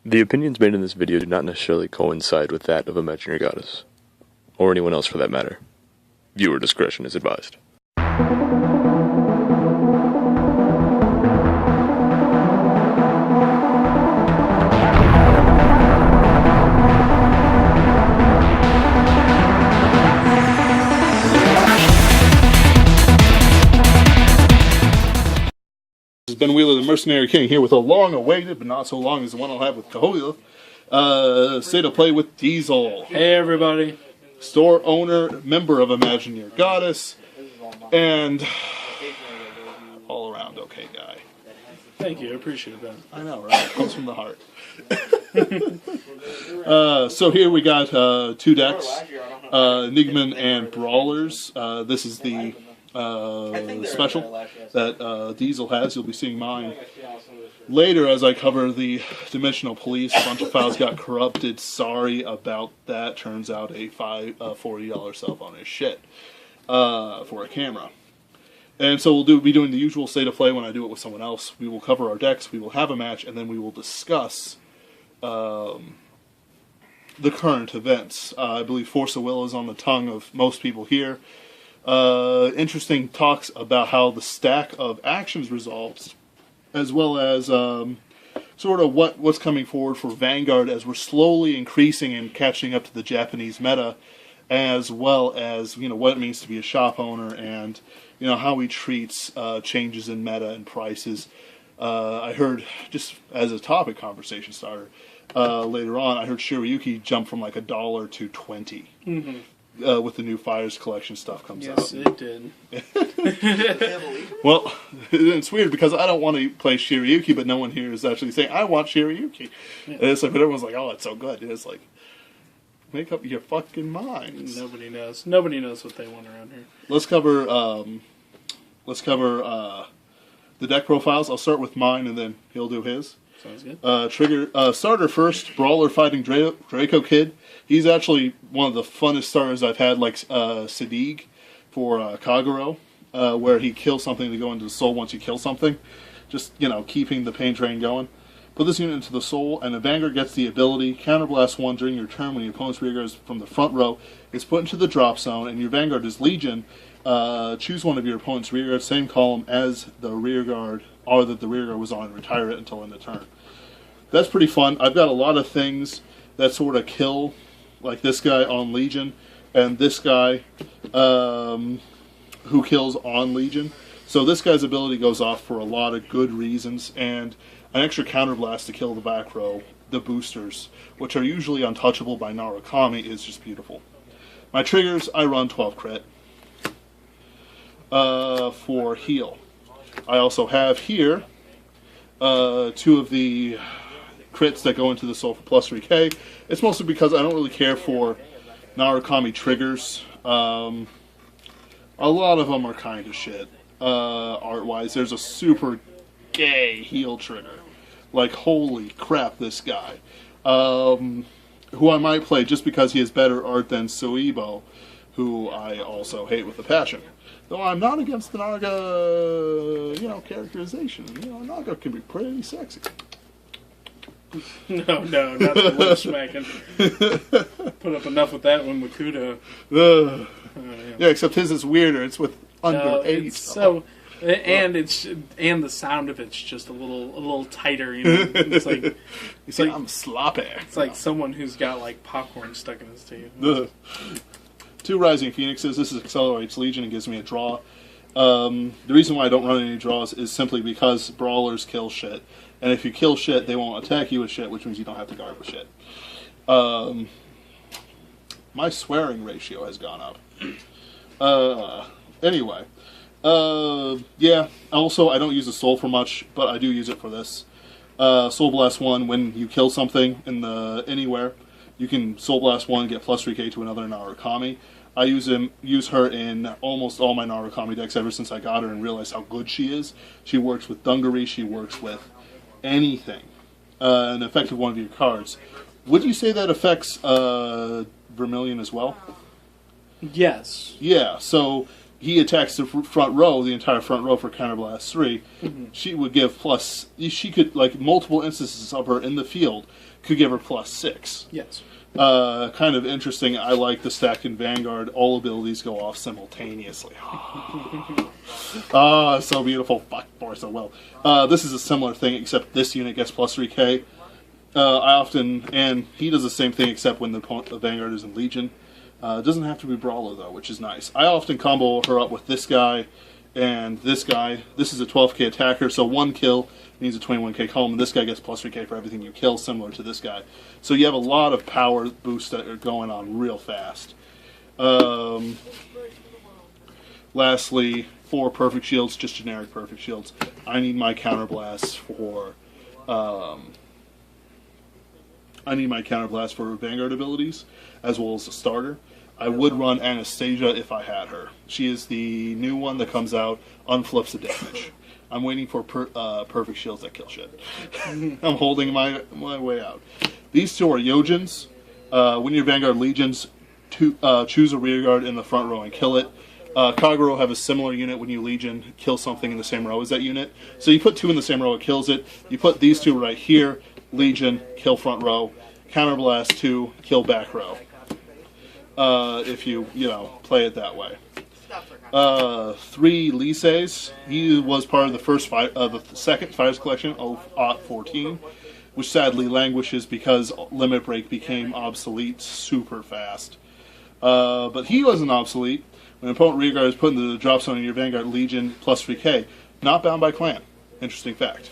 The opinions made in this video do not necessarily coincide with that of Imaginary Goddess, or anyone else for that matter. Viewer discretion is advised. This has been Wheeler the Mercenary King here with a long-awaited, but not so long as the one I'll have with Caholia, State of Play with Diesel. Hey everybody. Store owner, member of Imaginary Goddess, and all around okay guy. Thank you, I appreciate that. I know, right? It comes from the heart. So here we got two decks, Enigman and Brawlers. This is the special that Diesel has. You'll be seeing mine later as I cover the Dimensional Police. A bunch of files got corrupted. Sorry about that. Turns out a $40 cell phone is shit for a camera. And so we'll be doing the usual State of Play when I do it with someone else. We will cover our decks, we will have a match, and then we will discuss the current events. I believe Force of Will is on the tongue of most people here. Interesting talks about how the stack of actions resolves, as well as sort of what's coming forward for Vanguard as we're slowly increasing and catching up to the Japanese meta, as well as what it means to be a shop owner and how he treats changes in meta and prices. I heard, just as a topic conversation starter, later on, I heard Shiryuki jump from like $1 to $20. Mm-hmm. With the new Fires collection stuff comes out. Yes, it did. Well, it's weird because I don't want to play Shiryuki, but no one here is actually saying, I want Shiryuki. Yeah. And it's like, but everyone's like, oh, it's so good. And it's like, make up your fucking minds. Nobody knows. Nobody knows what they want around here. Let's cover the deck profiles. I'll start with mine, and then he'll do his. Sounds good. Starter first, Brawler fighting Draco Kid. He's actually one of the funnest starters I've had, like Sadiq for Kagero, where he kills something to go into the soul once you kill something. Just, keeping the pain train going. Put this unit into the soul, and the Vanguard gets the ability, Counterblast 1 during your turn when your opponent's rearguard is from the front row, is put into the drop zone, and your Vanguard is Legion. Choose one of your opponent's rearguard, same column as the rearguard, or that the rearguard was on, and retire it until end of turn. That's pretty fun. I've got a lot of things that sort of kill, like this guy on Legion, and this guy who kills on Legion. So this guy's ability goes off for a lot of good reasons, and an extra counterblast to kill the back row, the boosters, which are usually untouchable by Narukami, is just beautiful. My triggers, I run 12 crit for heal. I also have here two of the crits that go into the soul for plus 3k. It's mostly because I don't really care for Narukami triggers. A lot of them are kind of shit, art-wise. There's a super gay heal trigger. Like, holy crap, this guy. Who I might play just because he has better art than Suibo, who I also hate with a passion. Though I'm not against the Naga, characterization. Naga can be pretty sexy. No, not the lip smacking. Put up enough with that one with Kudo. Yeah, except his is weirder. It's with underage stuff. And the sound of it's just a little tighter. It's like I'm sloppy. It's like someone who's got like popcorn stuck in his teeth. Two Rising Phoenixes. This is accelerates Legion and gives me a draw. The reason why I don't run any draws is simply because Brawlers kill shit. And if you kill shit, they won't attack you with shit, which means you don't have to guard with shit. My swearing ratio has gone up. Anyway. Yeah. Also, I don't use the Soul for much, but I do use it for this. Soul Blast 1, when you kill something in the anywhere, you can Soul Blast 1, get plus 3k to another Narukami. I use her in almost all my Narukami decks ever since I got her and realized how good she is. She works with Dungaree, she works with anything. An effective one of your cards. Would you say that affects Vermilion as well? Yes. Yeah, so he attacks the front row, the entire front row for counterblast 3, she would give plus. She could, like, multiple instances of her in the field could give her plus 6. Yes. Kind of interesting. I like the stack in Vanguard. All abilities go off simultaneously. So beautiful. Fuck, boy, so well. This is a similar thing, except this unit gets plus 3k. And he does the same thing, except when the Vanguard is in Legion. It doesn't have to be Brawler, though, which is nice. I often combo her up with this guy and this guy. This is a 12k attacker, so 1 kill means a 21k column, and this guy gets plus 3k for everything you kill, similar to this guy. So you have a lot of power boosts that are going on real fast. Lastly, 4 perfect shields, just generic perfect shields. I need my counterblast for... Vanguard abilities, as well as a starter. I would run Anastasia if I had her. She is the new one that comes out, unflips the damage. I'm waiting for perfect shields that kill shit. I'm holding my way out. These two are Yojins. When you're Vanguard Legions, choose a rearguard in the front row and kill it. Kagero have a similar unit when you Legion, kill something in the same row as that unit. So you put 2 in the same row, it kills it. You put these 2 right here, Legion, kill front row. Counterblast 2, kill back row. If you play it that way. 3 Liseis. He was part of the second Fires Collection of OT-14, which sadly languishes because Limit Break became obsolete super fast. But he wasn't obsolete. When an opponent rearguard is put into the drop zone in your Vanguard Legion plus 3k, not bound by clan. Interesting fact.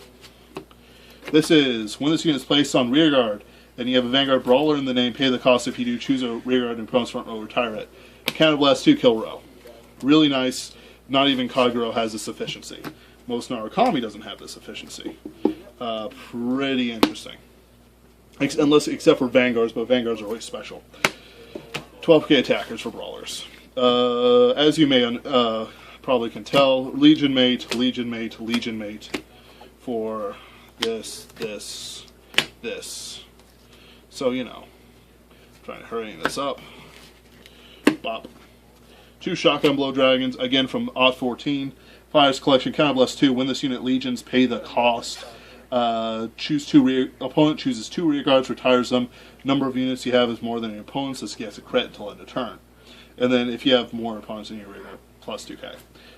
This is, when this unit is placed on rearguard, and you have a Vanguard Brawler in the name, pay the cost. If you do, choose a rearguard in opponent's front row, retire it. Counterblast 2, kill row. Really nice. Not even Kagero has this efficiency. Most Narukami doesn't have this efficiency. Pretty interesting. Except for Vanguards, but Vanguards are always special. 12k attackers for Brawlers. As you may probably can tell, Legion Mate, Legion Mate, Legion Mate for this. So, trying to hurry this up. Bop. 2 Shotgun Blow Dragons, again from OT-14. Fires Collection, Counterblast 2. When this unit Legions, pay the cost. Opponent chooses 2 rearguards, retires them. Number of units you have is more than your opponent's. This gets a crit until end of turn. And then if you have more opponents in your rearguard, plus 2k.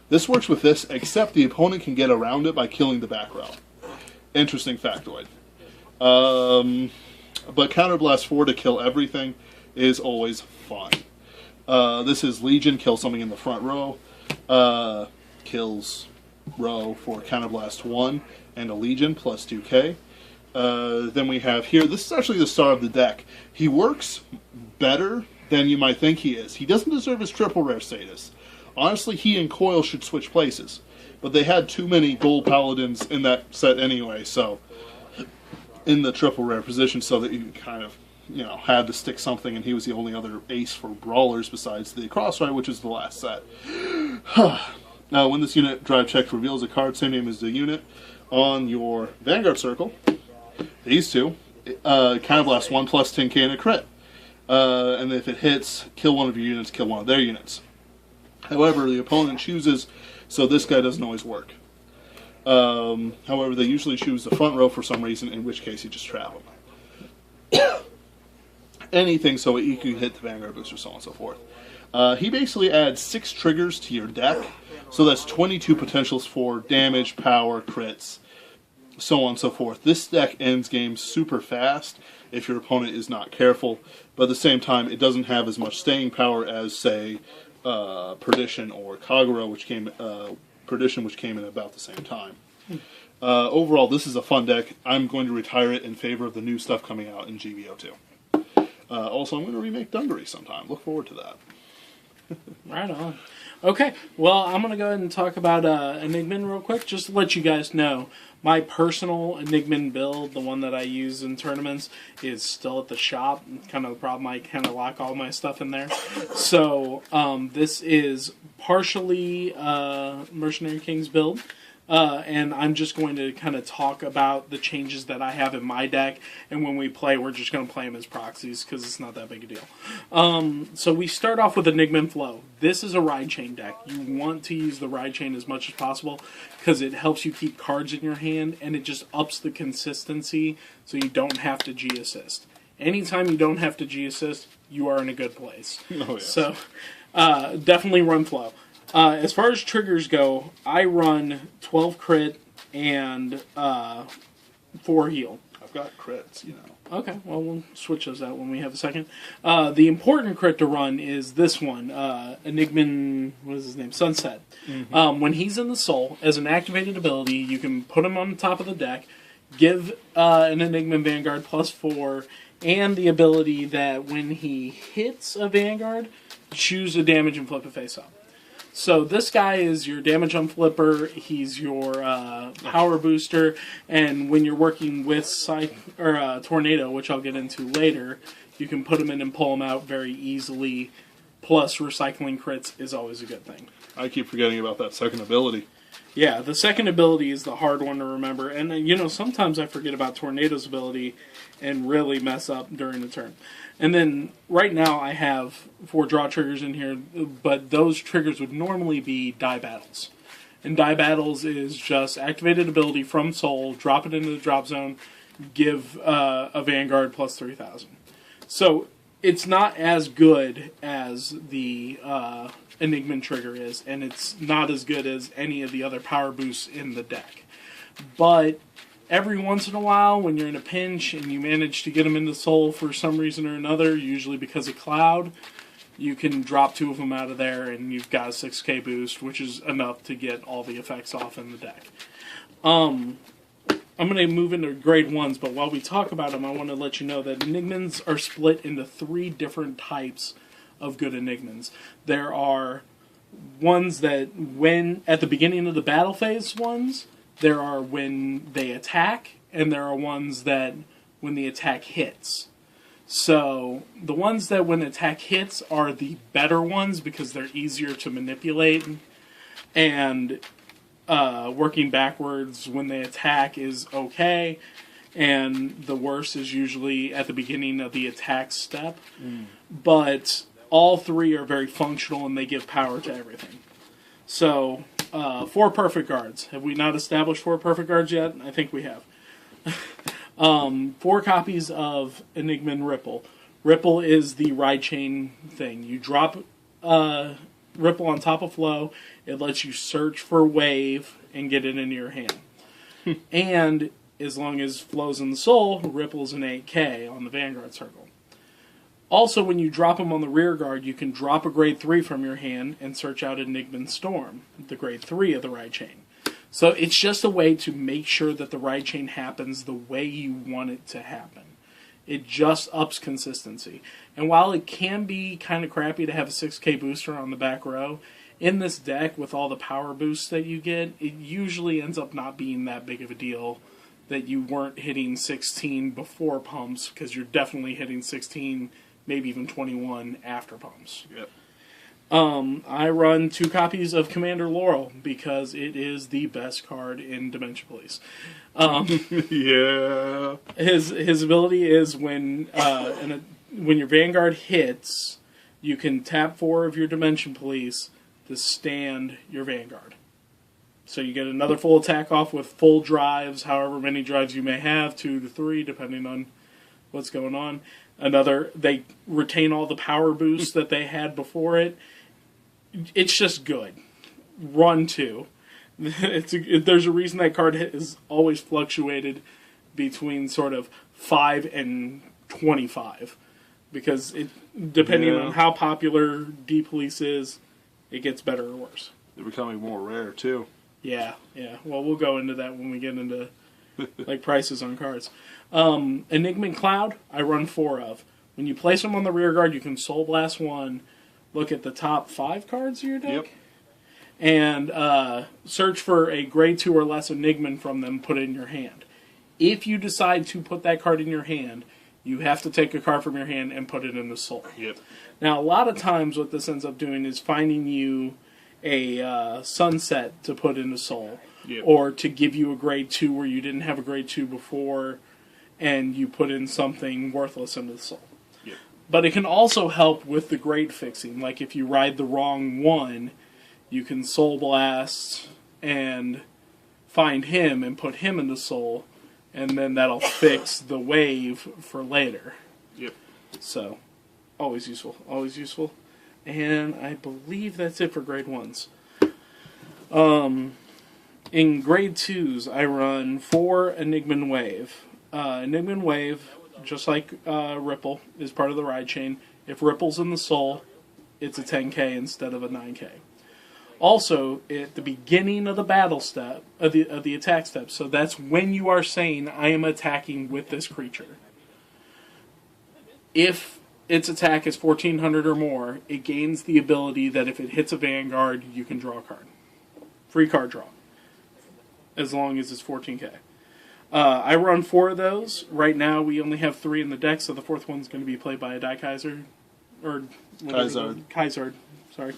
This works with this, except the opponent can get around it by killing the back row. Interesting factoid. But Counterblast 4 to kill everything is always fun. This is Legion, kill something in the front row. Kills row for Counterblast 1 and a Legion, plus 2k. Then we have here, this is actually the star of the deck. He works better than you might think he is. He doesn't deserve his triple rare status. Honestly, he and Coil should switch places. But they had too many gold paladins in that set anyway, so... in the triple rare position, so that you kind of, had to stick something, and he was the only other ace for Brawlers besides the Crossfire, which is the last set. Now, when this unit drive check reveals a card, same name as the unit, on your Vanguard circle, these 2, Counterblast 1 plus 10k and a crit. And if it hits, kill one of your units, kill one of their units. However, the opponent chooses, so this guy doesn't always work. However, they usually choose the front row for some reason, in which case you just trap them. Anything so you can hit the Vanguard booster, so on and so forth. He basically adds 6 triggers to your deck, so that's 22 potentials for damage, power, crits, so on and so forth. This deck ends games super fast if your opponent is not careful, but at the same time, it doesn't have as much staying power as, say, Perdition or Kagero, which came in about the same time. Overall, this is a fun deck. I'm going to retire it in favor of the new stuff coming out in GVO2. Also, I'm going to remake Dungaree sometime. Look forward to that. Right on. Okay, well, I'm going to go ahead and talk about Enigman real quick, just to let you guys know. My personal Enigman build, the one that I use in tournaments, is still at the shop. Kind of the problem, I kind of lock all my stuff in there. So, this is partially Mercenary King's build. and I'm just going to kind of talk about the changes that I have in my deck, and when we play, we're just going to play them as proxies, because it's not that big a deal. So we start off with Enigma Flow. This is a ride chain deck. You want to use the ride chain as much as possible, because it helps you keep cards in your hand, and it just ups the consistency, so you don't have to G-assist. Anytime you don't have to G-assist, you are in a good place. Oh, yes. So, definitely run Flow. As far as triggers go, I run 12 crit and 4 heal. I've got crits, you know. Okay, well, we'll switch those out when we have a second. The important crit to run is this one, Enigman, what is his name? Sunset. Mm-hmm. When he's in the soul, as an activated ability, you can put him on the top of the deck, give an Enigma Vanguard +4, and the ability that when he hits a Vanguard, choose a damage and flip it face up. So this guy is your damage on flipper, he's your power booster, and when you're working with Tornado, which I'll get into later, you can put him in and pull him out very easily, plus recycling crits is always a good thing. I keep forgetting about that second ability. Yeah, the second ability is the hard one to remember, and you know, sometimes I forget about Tornado's ability and really mess up during the turn. And then, right now, I have 4 draw triggers in here, but those triggers would normally be die battles. And die battles is just activated ability from Soul, drop it into the drop zone, give a Vanguard +3,000. So, it's not as good as the Enigma trigger is, and it's not as good as any of the other power boosts in the deck. But every once in a while, when you're in a pinch and you manage to get them into Soul for some reason or another, usually because of Cloud, you can drop 2 of them out of there and you've got a 6k boost, which is enough to get all the effects off in the deck. I'm going to move into grade 1s, but while we talk about them, I want to let you know that Enigmans are split into 3 different types of good Enigmans. There are ones that, when at the beginning of the battle phase ones, there are when they attack, and there are ones that when the attack hits. So, the ones that when attack hits are the better ones because they're easier to manipulate, and working backwards when they attack is okay, and the worst is usually at the beginning of the attack step. But all 3 are very functional and they give power to everything. So, 4 perfect guards. Have we not established 4 perfect guards yet? I think we have. 4 copies of Enigma and Ripple. Ripple is the ride chain thing. You drop Ripple on top of Flow. It lets you search for Wave and get it into your hand. And as long as Flow's in the Soul, Ripple's an 8k on the Vanguard circle. Also, when you drop them on the rear guard, you can drop a grade 3 from your hand and search out Enigma Storm, the grade 3 of the ride chain. So it's just a way to make sure that the ride chain happens the way you want it to happen. It just ups consistency. And while it can be kind of crappy to have a 6k booster on the back row, in this deck, with all the power boosts that you get, it usually ends up not being that big of a deal that you weren't hitting 16 before pumps, because you're definitely hitting 16, maybe even 21 after pumps. Yep. I run 2 copies of Commander Laurel because it is the best card in Dimension Police. Yeah. His ability is when your Vanguard hits, you can tap 4 of your Dimension Police to stand your Vanguard. So you get another full attack off with full drives, however many drives you may have, 2 to 3, depending on what's going on. They retain all the power boosts that they had before it. It's just good. Run 2. There's a reason that card is always fluctuated between sort of 5 and 25. Because depending on how popular D-Police is, it gets better or worse. They're becoming more rare, too. Yeah. Well, we'll go into that when we get into like prices on cards. Enigma and Cloud, I run 4 of. When you place them on the rear guard, you can Soul Blast 1, look at the top 5 cards of your deck, yep, and search for a grade 2 or less Enigma from them, put it in your hand. If you decide to put that card in your hand, you have to take a card from your hand and put it in the Soul. Yep. Now, a lot of times what this ends up doing is finding you a Sunset to put into Soul. Yep. or to give you a grade 2 where you didn't have a grade 2 before, and you put in something worthless into the soul. Yep. But it can also help with the grade fixing. Like if you ride the wrong one, you can soul blast and find him and put him into soul, and then that'll fix the wave for later. Yep. So, always useful. Always useful. And I believe that's it for grade 1s. In grade 2s, I run 4 Enigman Wave. Enigman Wave, just like Ripple, is part of the ride chain. If Ripple's in the soul, it's a 10k instead of a 9k. Also, at the beginning of the battle step, of the attack step, so that's when you are saying, I am attacking with this creature. If its attack is 1400 or more, it gains the ability that if it hits a Vanguard, you can draw a card. Free card draw. As long as it's 14k. I run 4 of those. Right now, we only have 3 in the deck, so the 4th one's going to be played by a Die Kaiser. Or Kaizard, sorry.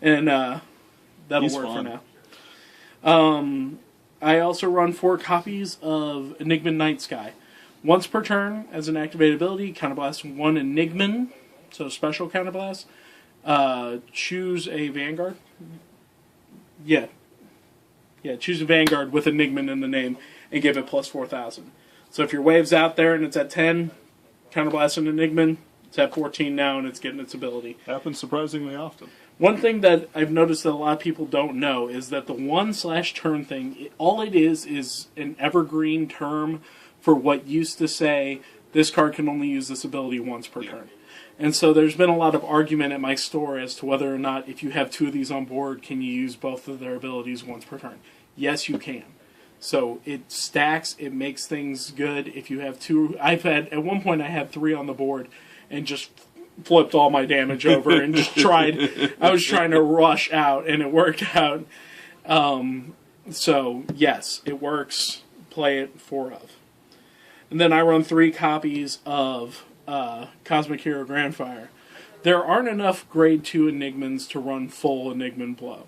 And that'll He's work fun. for now. I also run 4 copies of Enigman Night Sky. Once per turn, as an activated ability, counterblast 1 Enigman, so special counterblast. Choose a Vanguard. Yeah, choose a Vanguard with Enigman in the name and give it plus 4,000. So if your wave's out there and it's at 10, counterblast an Enigman, it's at 14 now and it's getting its ability. Happens surprisingly often. One thing that I've noticed that a lot of people don't know is that the 1/turn thing, all it is an evergreen term for what used to say this card can only use this ability once per turn. And so there's been a lot of argument at my store as to whether or not if you have 2 of these on board, can you use both of their abilities once per turn. Yes, you can. So it stacks, it makes things good. If you have 2, at one point I had 3 on the board and just flipped all my damage over and just I was trying to rush out and it worked out. So yes, it works. Play it 4 of. And then I run 3 copies of Cosmic Hero Grandfire. There aren't enough grade 2 Enigmans to run full Enigman Blow.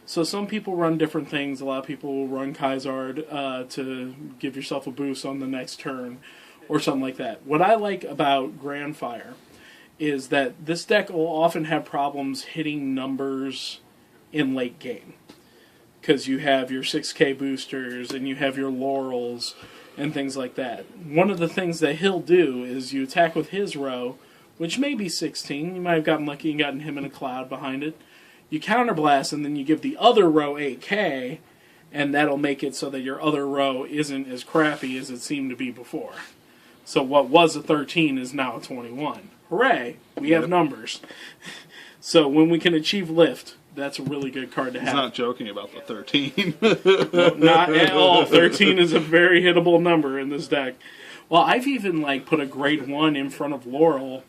So some people run different things. A lot of people will run Kaizard to give yourself a boost on the next turn or something like that. What I like about Grandfire is that this deck will often have problems hitting numbers in late game. Because you have your 6k boosters and you have your Laurels and things like that. One of the things that he'll do is you attack with his row, which may be 16. You might have gotten lucky and gotten him in a cloud behind it. You counterblast, and then you give the other row 8k, and that'll make it so that your other row isn't as crappy as it seemed to be before. So what was a 13 is now a 21. Hooray! We have numbers. So when we can achieve lift, that's a really good card to have. He's not joking about the 13. Not at all. 13 is a very hittable number in this deck. Well, I've even put a grade 1 in front of Laurel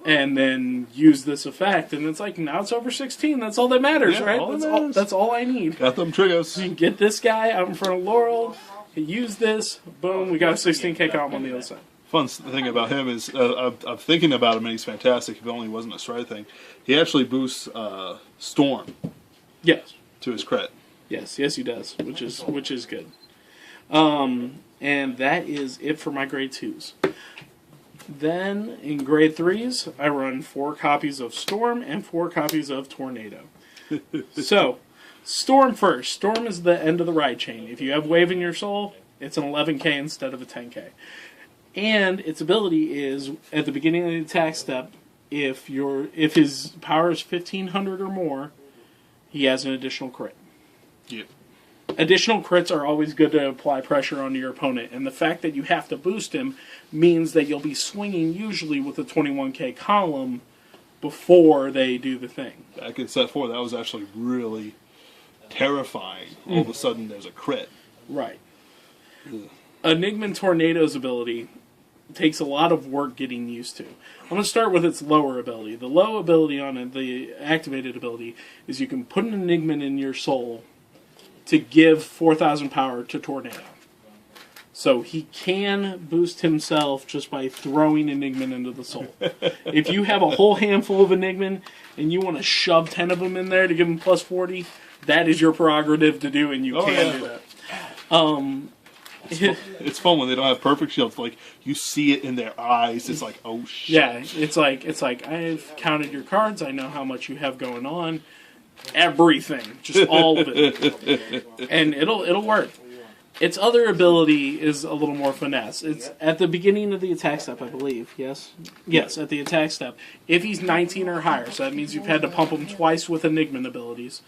and then use this effect, and it's now it's over 16. That's all that matters, Yeah, right? That's all I need. Got them triggers. Get this guy out in front of Laurel, use this, boom, we got a 16k column on the other side. Fun thing about him is, I'm thinking about him and he's fantastic if it only wasn't a stride thing. He actually boosts Storm Yes. to his credit. Yes, he does, which is good. And that is it for my grade 2s. Then, in grade 3s, I run 4 copies of Storm and 4 copies of Tornado. So, Storm first. Storm is the end of the ride chain. If you have Wave in your soul, it's an 11k instead of a 10k. And its ability is, at the beginning of the attack step, if his power is 1500 or more, he has an additional crit. Yep. Additional crits are always good to apply pressure onto your opponent, and the fact that you have to boost him means that you'll be swinging usually with a 21k column before they do the thing. Back in set 4, that was actually really terrifying. All of a sudden, there's a crit. Right. Enigman Tornado's ability takes a lot of work getting used to. I'm going to start with its lower ability. The low ability on it, the activated ability, is you can put an Enigman in your soul to give 4,000 power to Tornado. So he can boost himself just by throwing Enigman into the soul. If you have a whole handful of Enigman and you want to shove 10 of them in there to give him plus 40, that is your prerogative to do, and you can do that. It's fun when they don't have perfect shields. Like, you see it in their eyes. It's like, oh shit. Yeah, it's like I've counted your cards. I know how much you have going on. Everything, just all of it, and it'll work. Its other ability is a little more finesse. It's at the beginning of the attack step, I believe. Yes, at the attack step. If he's 19 or higher, so that means you've had to pump him twice with Enigman abilities.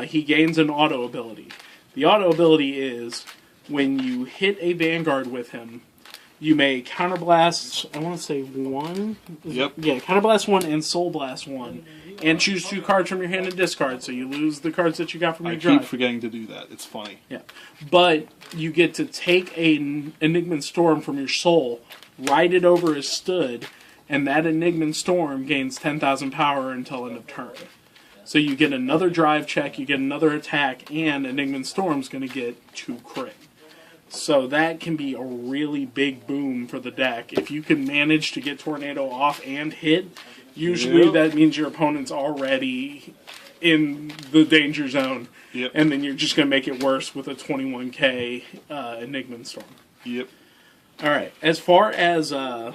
He gains an auto ability. The auto ability is when you hit a Vanguard with him, you may counterblast. I want to say 1. Yep. Yeah, counterblast 1 and soul blast 1. And choose 2 cards from your hand and discard, so you lose the cards that you got from your drive. I keep forgetting to do that. It's funny. Yeah. But you get to take an Enigman Storm from your soul, ride it over as stood, and that Enigman Storm gains 10,000 power until end of turn. So you get another drive check, you get another attack, and Enigman Storm's going to get 2 crit. So that can be a really big boom for the deck. If you can manage to get Tornado off and hit, usually that means your opponent's already in the danger zone. Yep. And then you're just going to make it worse with a 21k Enigman Storm. Yep. All right. As far as the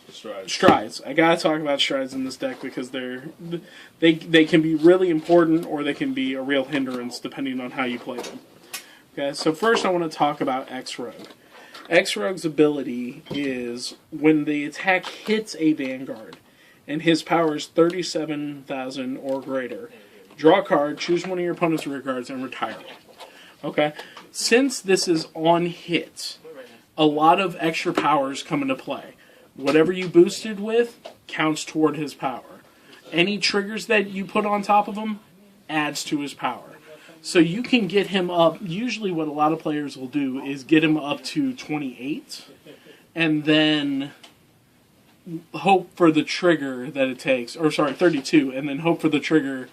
strides. Strides. I got to talk about strides in this deck because they can be really important or they can be a real hindrance depending on how you play them. Okay, so first I want to talk about X-Rogue. X-Rogue's ability is when the attack hits a Vanguard, and his power is 37,000 or greater, draw a card, choose one of your opponent's rear guards, and retire it. Okay? Since this is on hit, a lot of extra powers come into play. Whatever you boosted with counts toward his power. Any triggers that you put on top of him adds to his power. So you can get him up. Usually what a lot of players will do is get him up to 28 and then hope for the trigger that it takes. Or sorry, 32, and then hope for the trigger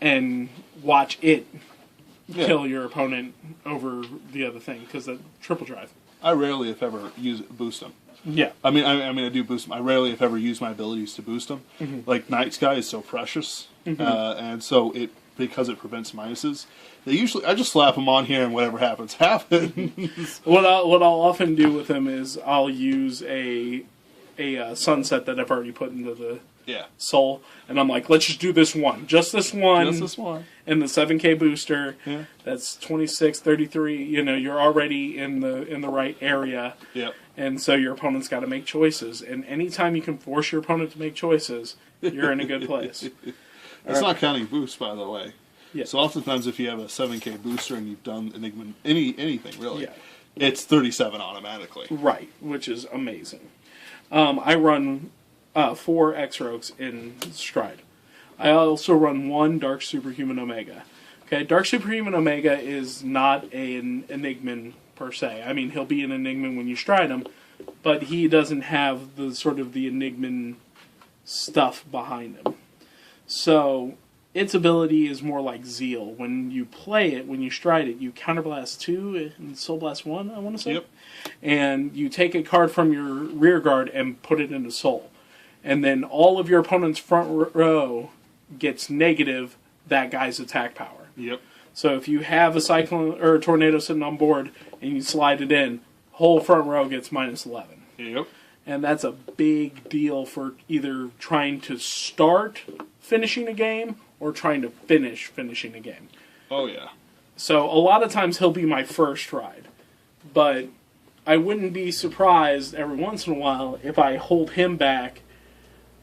and watch it kill your opponent over the other thing because the triple drive. I rarely, if ever, boost him. Yeah. I mean, I do boost them. I rarely, if ever, use my abilities to boost them. Mm-hmm. Like, Night Sky is so precious, and so because it prevents minuses, I just slap them on here and whatever happens, happens. What I'll often do with them is I'll use a sunset that I've already put into the soul, and I'm like, let's just do this one. Just this one. And the 7k booster, that's 26, 33, you're already in the right area. Yep. And so your opponent's got to make choices. And anytime you can force your opponent to make choices, you're in a good place. It's not counting boosts, by the way. Yeah. So oftentimes if you have a 7k booster and you've done Enigma, anything really, it's 37 automatically. Right, which is amazing. I run 4 X-Rogues in Stride. I also run 1 Dark Superhuman Omega. Okay, Dark Superhuman Omega is not an Enigman per se. I mean, he'll be an Enigman when you stride him, but he doesn't have the sort of the Enigman stuff behind him. So its ability is more like Zeal. When you play it, when you stride it, you counterblast 2 and soul blast 1, I want to say. Yep. And you take a card from your rear guard and put it into soul. And then all of your opponent's front row gets negative that guy's attack power. Yep. So if you have a cyclone or a tornado sitting on board and you slide it in, whole front row gets -11. Yep. And that's a big deal for either trying to start finishing a game or trying to finish finishing a game. Oh, yeah. So a lot of times he'll be my first ride. But I wouldn't be surprised every once in a while if I hold him back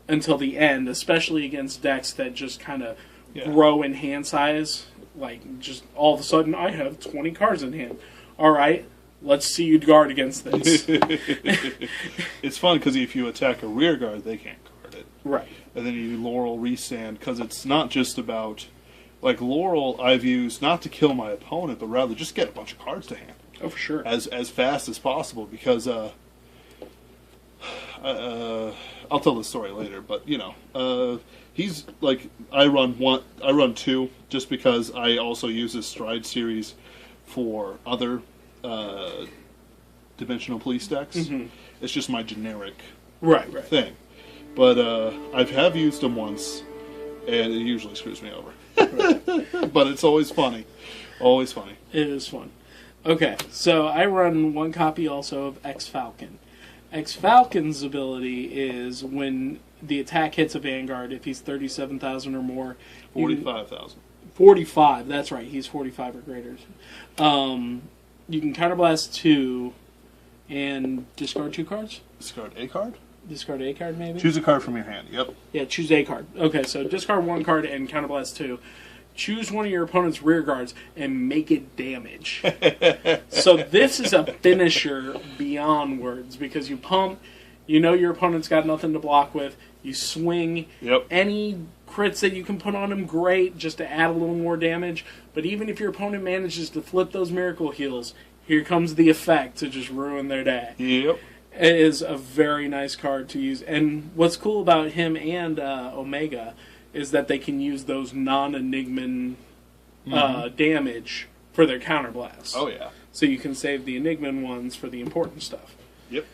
until the end, especially against decks that just kind of grow in hand size. Like, just all of a sudden, I have 20 cards in hand. All right, let's see you guard against this. It's fun because if you attack a rear guard, they can't guard it. Right. And then you Laurel restand because it's not just about... Like, Laurel I've used not to kill my opponent, but rather just get a bunch of cards to hand. Oh, for sure. As fast as possible because... I'll tell the story later, but he's like I run 2 just because I also use this Stride series for other Dimensional Police decks. Mm-hmm. It's just my generic thing. But I have used them once, and it usually screws me over. But it's always funny. Always funny. It is fun. Okay, so I run one copy also of X-Falcon. X-Falcon's ability is when the attack hits a Vanguard, if he's 37,000 or more. 45,000. 45, that's right, he's 45 or greater. You can counterblast 2 and discard 2 cards? Discard a card? Discard a card, maybe? Choose a card from your hand, yep. Yeah, choose a card. Okay, so discard 1 card and counterblast 2. Choose one of your opponent's rear guards and make it damage. So this is a finisher beyond words because you pump, you know your opponent's got nothing to block with, you swing, Yep. any crits that you can put on him, great, just to add a little more damage. But even if your opponent manages to flip those miracle heals, here comes the effect to just ruin their day. Yep. It is a very nice card to use. And what's cool about him and Omega is that they can use those non-Enigman damage for their counterblast. Oh, yeah. So you can save the Enigman ones for the important stuff. Yep.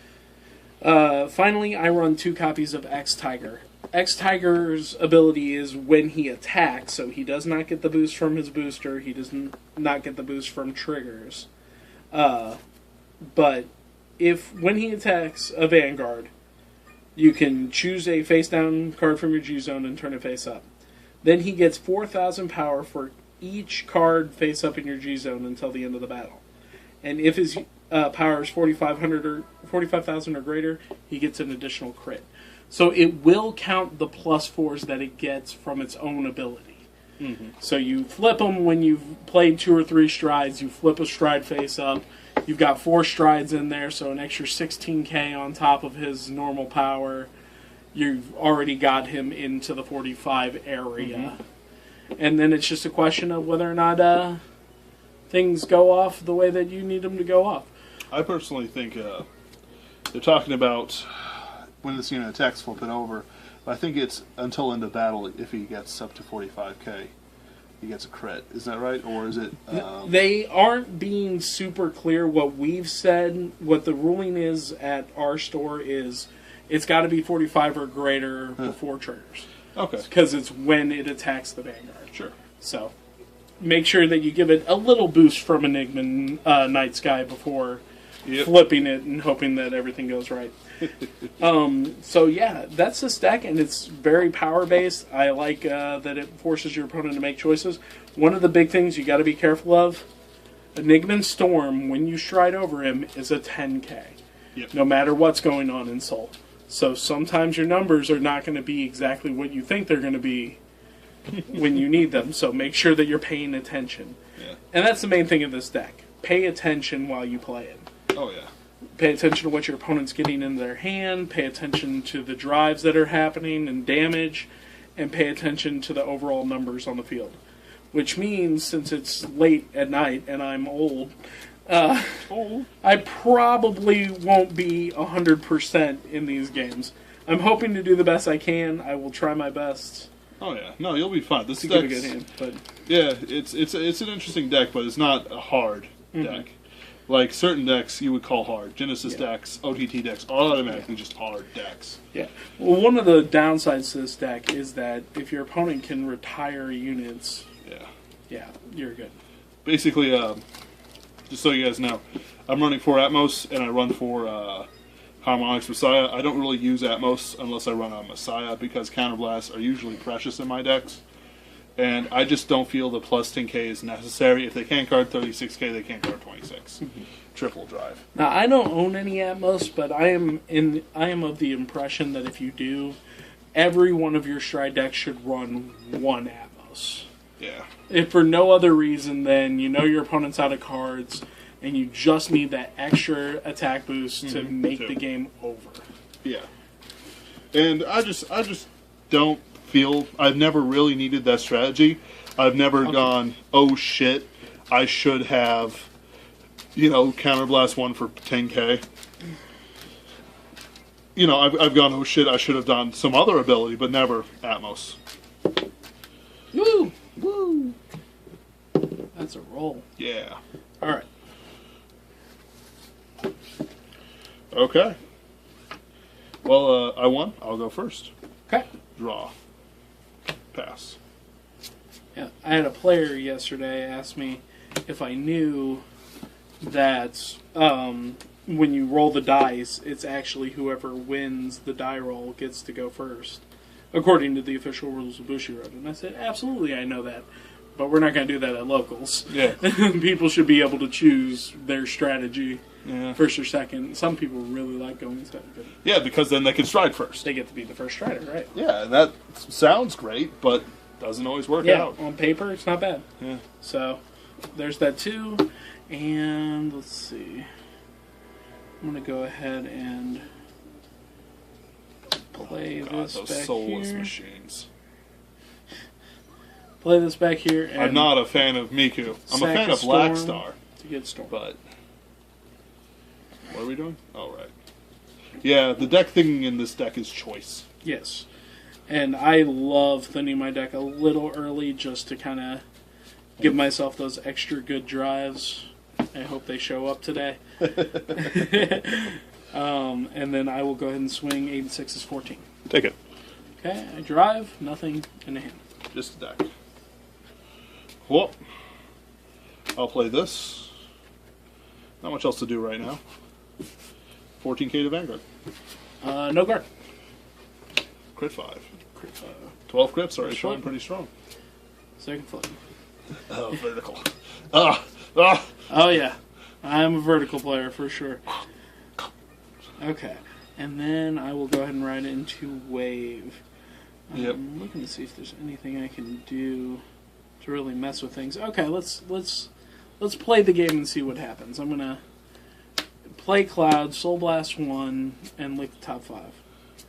Finally, I run 2 copies of X-Tiger. X-Tiger's ability is when he attacks, so he does not get the boost from his booster, he does not get the boost from triggers. But when he attacks a Vanguard, you can choose a face-down card from your G-Zone and turn it face-up. Then he gets 4,000 power for each card face-up in your G-Zone until the end of the battle. And if his power is 45,000 or greater, he gets an additional crit. So it will count the +4s that it gets from its own ability. Mm-hmm. So you flip them when you've played 2 or 3 strides, you flip a stride face-up. You've got 4 strides in there, so an extra 16k on top of his normal power. You've already got him into the 45 area. Mm-hmm. And then it's just a question of whether or not things go off the way that you need them to go off. I personally think they're talking about when this unit attacks, flip it over. But I think it's until end of battle if he gets up to 45k. He gets a crit. Is that right? Or is it... They aren't being super clear. What we've said, what the ruling is at our store is it's got to be 45 or greater before triggers. Okay. Because it's when it attacks the Vanguard. Sure. So make sure that you give it a little boost from Enigman Night Sky before flipping it and hoping that everything goes right. So yeah, that's this deck, and it's very power-based. I like that it forces your opponent to make choices. One of the big things you got to be careful of, Enigman Storm, when you stride over him, is a 10k. Yep. No matter what's going on in Soul. So sometimes your numbers are not going to be exactly what you think they're going to be when you need them, so make sure that you're paying attention. Yeah. And that's the main thing of this deck. Pay attention while you play it. Oh, yeah. Pay attention to what your opponent's getting in their hand, pay attention to the drives that are happening and damage, and pay attention to the overall numbers on the field. Which means, since it's late at night and I'm old, I probably won't be 100% in these games. I'm hoping to do the best I can. I will try my best. Oh, yeah. No, you'll be fine. This to give a good hand, but yeah, it's an interesting deck, but it's not a hard deck. Like certain decks you would call hard. Genesis decks, OTT decks, are automatically just hard decks. Yeah. Well, one of the downsides to this deck is that if your opponent can retire units, you're good. Basically, just so you guys know, I'm running 4 Atmos, and I run 4 Harmonics Messiah. I don't really use Atmos unless I run on Messiah, because counterblasts are usually precious in my decks. And I just don't feel the plus 10k is necessary. If they can't card 36k, they can't card 26. Triple drive. Now, I don't own any Atmos, but I am of the impression that if you do, every one of your Stride decks should run 1 Atmos. Yeah. If for no other reason than you know your opponent's out of cards, and you just need that extra attack boost to make the game over. Yeah. And I just don't feel I've never really needed that strategy. I've never gone, oh shit, I should have, counterblast 1 for 10k. I've gone, oh shit, I should have done some other ability, but never Atmos. Woo! Woo! That's a roll. Yeah. Alright. Okay. Well, I won. I'll go first. Okay. Draw. Pass. Yeah, I had a player yesterday ask me if I knew that when you roll the dice, it's actually whoever wins the die roll gets to go first, according to the official rules of Bushiroad. And I said, absolutely, I know that, but we're not going to do that at locals. Yeah. People should be able to choose their strategy Yeah. first or second. Some people really like going second. Yeah, because then they can stride first. They get to be the first strider, right? Yeah, and that sounds great, but doesn't always work Yeah, out. on paper, it's not bad. Yeah. So, there's that too. And, let's see. I'm going to go ahead and play this those back soulless here. machines. Play this back here. And I'm not a fan of Miku. I'm a sack fan a of Black storm Star. to get Storm. But what are we doing? Oh, right. Yeah, the deck thing in this deck is choice. Yes. And I love thinning my deck a little early just to kind of give myself those extra good drives. I hope they show up today. And then I will go ahead and swing 8 and 6 is 14. Take it. Okay, I drive, nothing in the hand. Just a deck. Whoop. I'll play this. Not much else to do right now. 14k to Vanguard. No guard. Crit 5. Crit 5. 12 crits are Sure. showing pretty strong. Second flip. Oh, vertical. Oh yeah, I'm a vertical player for sure. Okay, and then I will go ahead and ride into wave. Yep. I'm looking to see if there's anything I can do to really mess with things. Okay, let's play the game and see what happens. I'm gonna play Cloud, Soul Blast 1, and lick the top 5.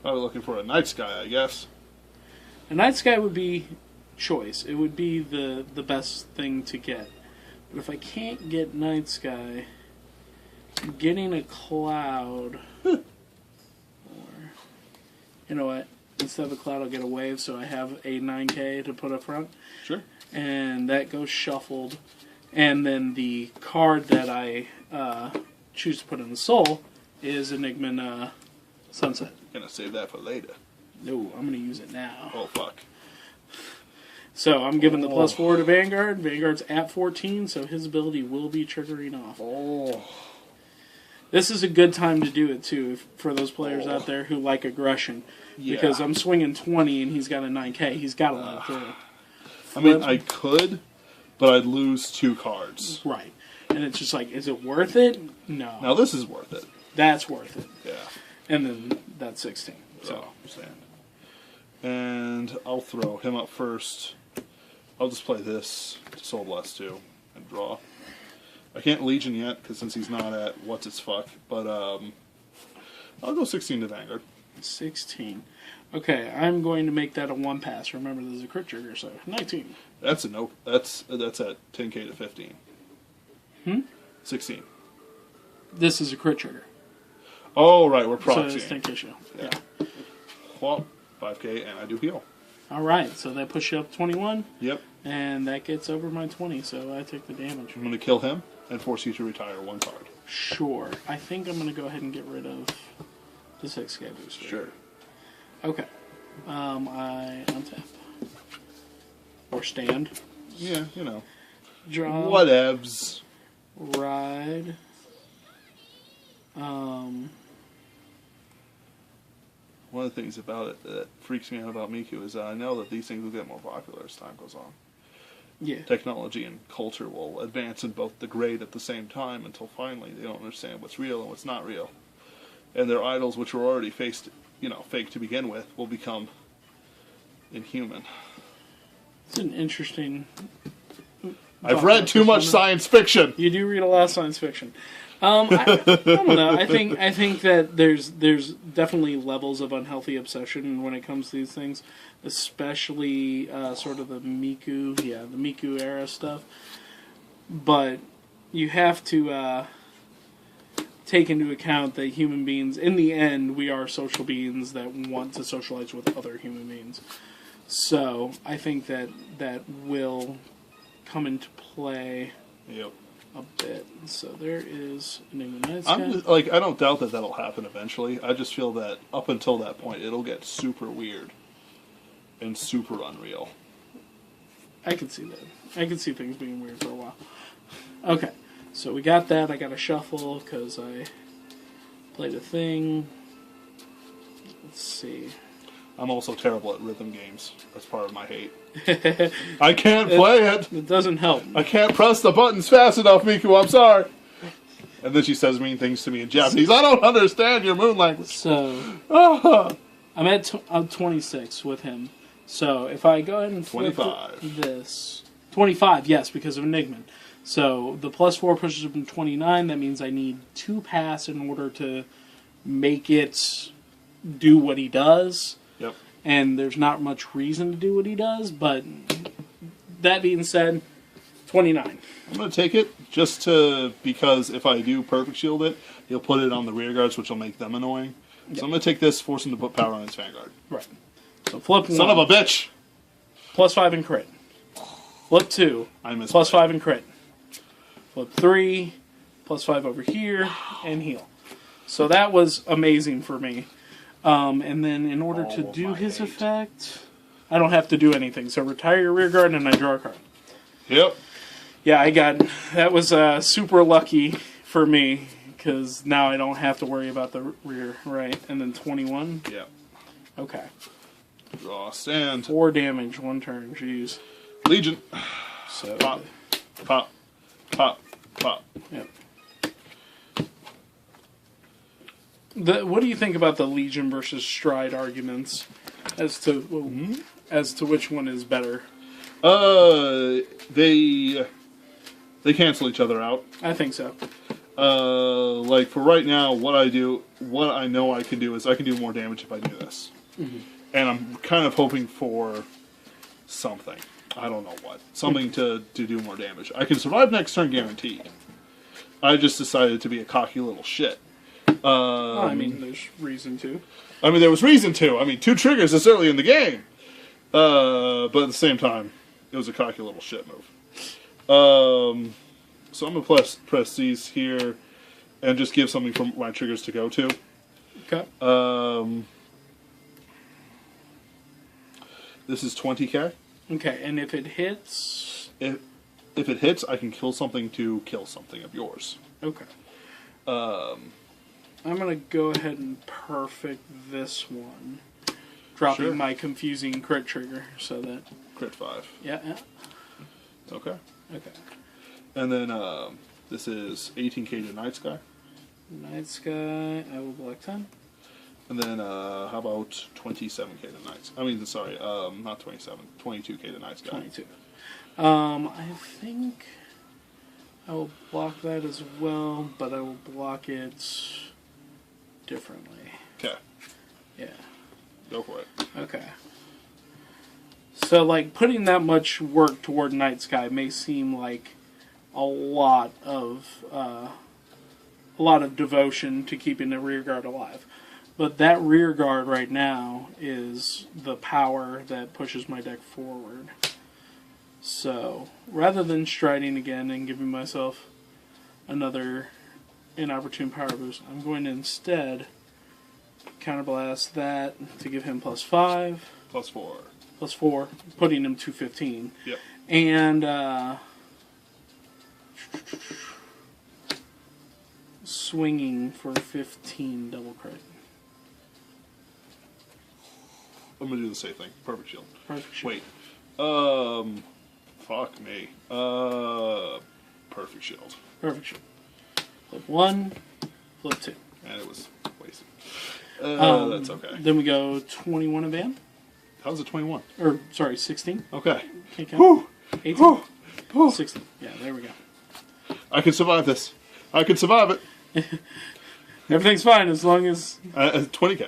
I was looking for a Night Sky, I guess. A Night Sky would be choice. It would be the best thing to get. But if I can't get Night Sky, getting a Cloud, or you know what? Instead of a Cloud, I'll get a Wave, so I have a 9k to put up front. Sure. And that goes shuffled. And then the card that I choose to put in the Soul is Enigma Sunset. Gonna save that for later. No, I'm going to use it now. Oh, fuck. So I'm giving the +4 to Vanguard. Vanguard's at 14, so his ability will be triggering off. Oh. This is a good time to do it, too, for those players out there who like aggression. Yeah. Because I'm swinging 20 and he's got a 9k. He's got to let it through. I mean, I could, but I'd lose 2 cards. Right. And it's just like, is it worth it? No. Now, this is worth it. That's worth it. Yeah. And then that's 16. So, understand. And I'll throw him up first. I'll just play this to Soul Blast 2 and draw. I can't Legion yet, because since he's not at what's its fuck, but I'll go 16 to Vanguard. 16. Okay, I'm going to make that a 1 pass. Remember, there's a crit trigger, so 19. That's a no. That's at 10k to 15. 16. This is a crit trigger. Oh, right, we're So it's proxying. 10k show. Yeah. Well, 5k, and I do heal. All right, so that pushes you up to 21, Yep. and that gets over my 20, so I take the damage. I'm going to kill him and force you to retire 1 card. Sure. I think I'm going to go ahead and get rid of the 6k booster. Sure. Okay. I untap. Or stand. Yeah, you know. Draw. Whatevs. Ride. One of the things about it that freaks me out about Miku is I know that these things will get more popular as time goes on. Yeah. Technology and culture will advance and both degrade at the same time until finally they don't understand what's real and what's not real. And their idols, which were already fake to begin with, will become inhuman. It's an interesting... I've read too much science fiction. You do read a lot of science fiction. I don't know. I think that there's definitely levels of unhealthy obsession when it comes to these things, especially sort of the Miku era stuff. But you have to take into account that human beings, in the end, we are social beings that want to socialize with other human beings. So I think that will come into play. Yep. A bit. So there is Enigma Night I don't doubt that that'll happen eventually. I just feel that up until that point, it'll get super weird and super unreal. I can see that. I can see things being weird for a while. Okay, so we got that. I got a shuffle because I played a thing. Let's see. I'm also terrible at rhythm games. That's part of my hate. I can't play it. It doesn't help. I can't press the buttons fast enough, Miku. I'm sorry. And then she says mean things to me in Japanese. I don't understand your moon language. So I'm 26 with him. So if I go ahead and flip 25. this 25, yes, because of Enigma. So the +4 pushes him to 29. That means I need 2 pass in order to make it do what he does. Yep. And there's not much reason to do what he does, but that being said, 29. I'm going to take it because if I do perfect shield it, he'll put it on the rear guards, which will make them annoying. Yep. So I'm going to take this, force him to put power on his Vanguard. Right. So flip 1. Son of a bitch! +5 and crit. Flip 2. I missed +5 and crit. Flip 3. +5 over here and heal. So that was amazing for me. And then in order to do his effect, I don't have to do anything. So retire your rear guard and I draw a card. Yep. Yeah, that was super lucky for me because now I don't have to worry about the rear, right? And then 21? Yep. Okay. Draw, stand. 4 damage, 1 turn, jeez. Legion. So Pop, pop, pop, pop. Yep. What do you think about the Legion versus Stride arguments as to which one is better? They cancel each other out. I think so. Like for right now, what I know I can do is I can do more damage if I do this. Mm-hmm. And I'm kind of hoping for something. I don't know what. Something to do more damage. I can survive next turn guaranteed. I just decided to be a cocky little shit. Well, I mean, there's reason to. I mean, there was reason to. I mean, 2 triggers is early in the game. But at the same time, it was a cocky little shit move. So I'm going to press these here and just give something from my triggers to go to. Okay. This is 20k. Okay, and if it hits... If it hits, I can kill something to kill something of yours. Okay. I'm going to go ahead and perfect this one. Dropping my confusing crit trigger so that... Crit 5. Yeah. Okay. Okay. And then this is 18k to Night Sky. Night Sky, I will block 10. And then how about 27k to Night Sky? I mean, sorry, not 27, 22k to Night Sky. 22. I think I will block that as well, but I will block it differently. Okay. Yeah. Go for it. Okay. So, like, putting that much work toward Night Sky may seem like a lot of devotion to keeping the rear guard alive. But that rear guard right now is the power that pushes my deck forward. So, rather than striding again and giving myself another inopportune power boost, I'm going to instead counterblast that to give him +5. +4. +4, putting him to 15. Yep. And swinging for 15 double crit. I'm going to do the same thing. Perfect shield. Perfect shield. Wait. Fuck me. Perfect shield. Perfect shield. Flip 1, flip 2. And it was wasted. That's okay. Then we go 21 and van. How's it 21? Or, sorry, 16. Okay. Okay. Whew. 18. Whew. Whew. 16. Yeah, there we go. I can survive this. I can survive it. Everything's fine as long as... 20k.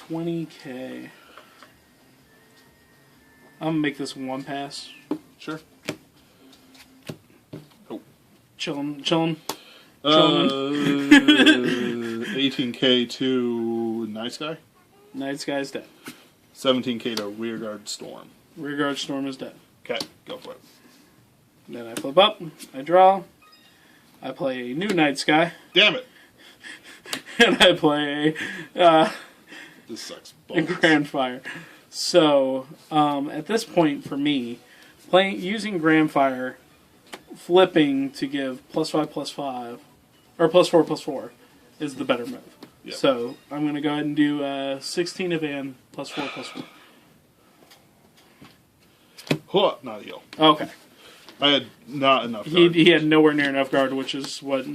20k. I'm going to make this one pass. Sure. Oh. Chillin'. 18k to Night Sky. Night Sky's dead. 17k to Rearguard Storm. Rearguard Storm is dead. Okay, go for it. Then I flip up, I draw, I play a new Night Sky, Damn it! and I play This sucks. a Grand Fire. So, at this point for me, using Grandfire, flipping to give +5/+5, or +4/+4 is the better move. Yep. So I'm going to go ahead and do 16 of Van +4/+4. Huh, not a heal. Okay. I had not enough guard. He had nowhere near enough guard, which is what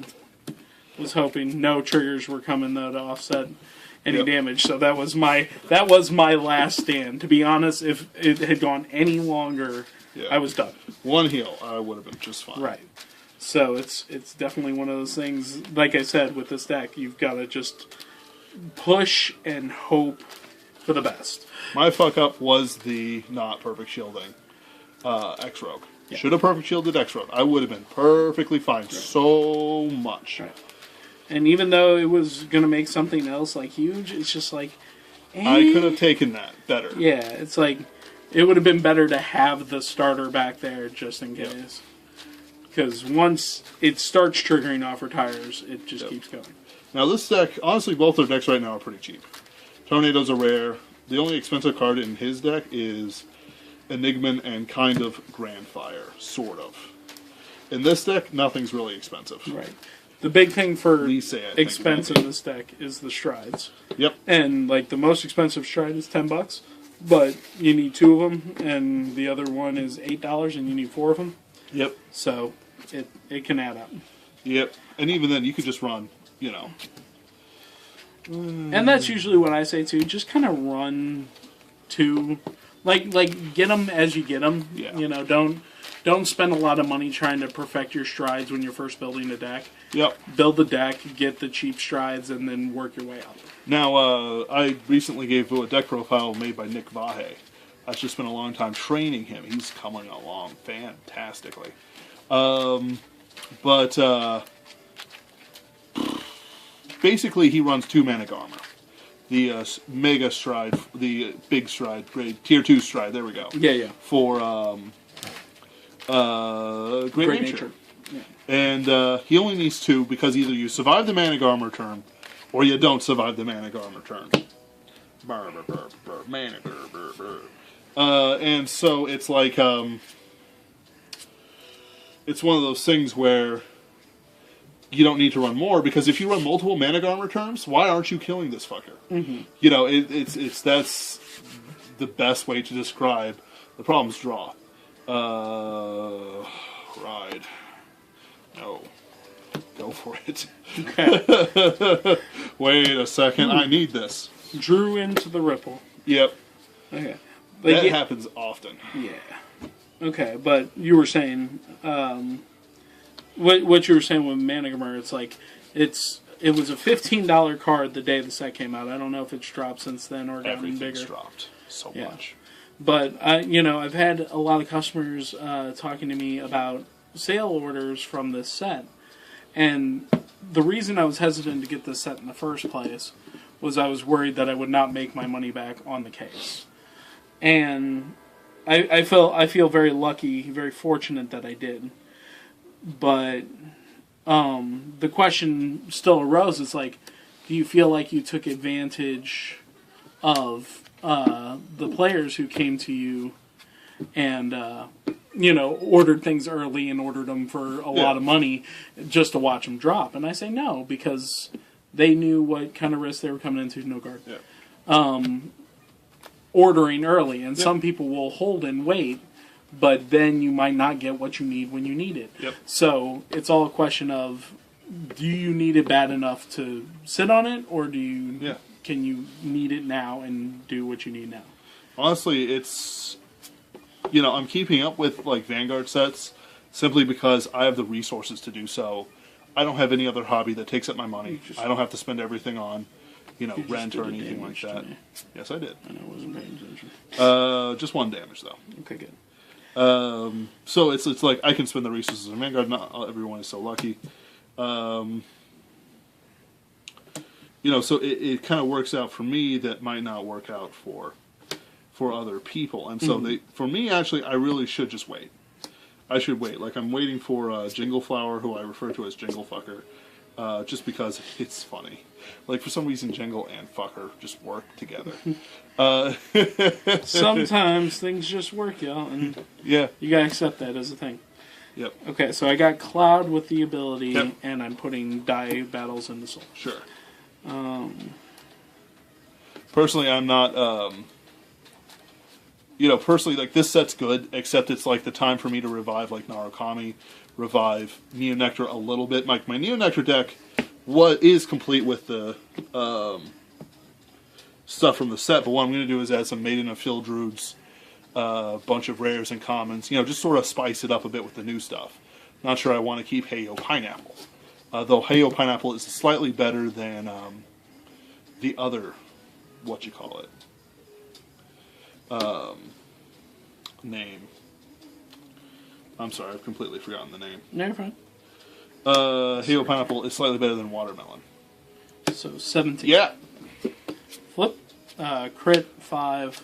was hoping. No triggers were coming though to offset any damage. So that was my last stand. To be honest, if it had gone any longer, I was done. One heal, I would have been just fine. Right. So it's definitely one of those things. Like I said, with this deck, you've got to just push and hope for the best. My fuck up was the not perfect shielding X-Rogue. Yeah. Should have perfect shielded X-Rogue. I would have been perfectly fine so much. Right. And even though it was going to make something else like huge, it's just like... I could have taken that better. Yeah, it's like... It would have been better to have the starter back there just in case. Because once it starts triggering off retires, it just keeps going. Now this deck, honestly, both their decks right now are pretty cheap. Tornadoes are rare. The only expensive card in his deck is Enigman and kind of Grandfire, sort of. In this deck, nothing's really expensive. Right. The big thing for Lisei, expense in this deck is the strides. Yep. And like the most expensive stride is $10, but you need 2 of them, and the other one is $8, and you need 4 of them. Yep. So it can add up. Yep. And even then, you could just run, And that's usually what I say too. Just kind of run 2, like get them as you get them. Yeah. Don't spend a lot of money trying to perfect your strides when you're first building a deck. Yep. Build the deck, get the cheap strides, and then work your way up. Now, I recently gave Vu a deck profile made by Nick Vahe. I've just spent a long time training him. He's coming along fantastically. Basically, he runs 2 Manic Armor. The Mega Stride, the Big Stride, grade Tier 2 Stride, there we go. Yeah. For Great Nature. Yeah. And he only needs 2 because either you survive the Manic Armor turn or you don't survive the Manic Armor turn. Burr, burr, burr, burr, Manic, burr, burr, burr. And so it's like, it's one of those things where you don't need to run more, because if you run multiple Manic Armor turns, why aren't you killing this fucker? Mm-hmm. That's the best way to describe the problem's draw. Ride. No. Go for it. Okay. Wait a second, I need this. Drew into the ripple. Yep. Okay. That happens often. Yeah. Okay, but you were saying, what you were saying with Manigamer, it's like, it was a $15 card the day the set came out. I don't know if it's dropped since then or gotten bigger. Everything's dropped so much. But, I've had a lot of customers talking to me about sale orders from this set. And the reason I was hesitant to get this set in the first place was I was worried that I would not make my money back on the case. And I feel very lucky, very fortunate that I did. But the question still arose. It's like, do you feel like you took advantage of the players who came to you and ordered things early and ordered them for a lot of money just to watch them drop? And I say no, because they knew what kind of risk they were coming into. No guard. Yeah. Ordering early, and some people will hold and wait, but then you might not get what you need when you need it. Yep. So it's all a question of, do you need it bad enough to sit on it, or can you need it now and do what you need now? Honestly, it's, I'm keeping up with like Vanguard sets simply because I have the resources to do so. I don't have any other hobby that takes up my money. I don't have to spend everything on rent or anything like that. Yes, I did. I know, I wasn't paying attention. Just 1 damage though. Okay, good. So it's like I can spend the resources in Vanguard. Not everyone is so lucky. So it kind of works out for me that might not work out for other people. And so for me, actually, I really should just wait. I should wait. Like, I'm waiting for Jingle Flower, who I refer to as Jingle Fucker, just because it's funny. Like, for some reason, Jingle and Fucker just work together. Sometimes things just work, y'all, and Yeah. you gotta accept that as a thing. Yep. Okay, so I got Cloud with the ability, Yep. and I'm putting Die Battles into Soul. Sure. Personally, I'm not, personally, like, this set's good, except it's, like, the time for me to revive, like, Narukami, revive Neonectar a little bit. My Neonectar deck is complete with the stuff from the set, but what I'm going to do is add some Maiden of Field Druids, a bunch of rares and commons, just sort of spice it up a bit with the new stuff. Not sure I want to keep Heyo Pineapple. Though Heyo Pineapple is slightly better than the other, name. I'm sorry, I've completely forgotten the name. No, you're fine. Heyo Pineapple is slightly better than Watermelon. So 17. Yeah! Flip. Crit 5.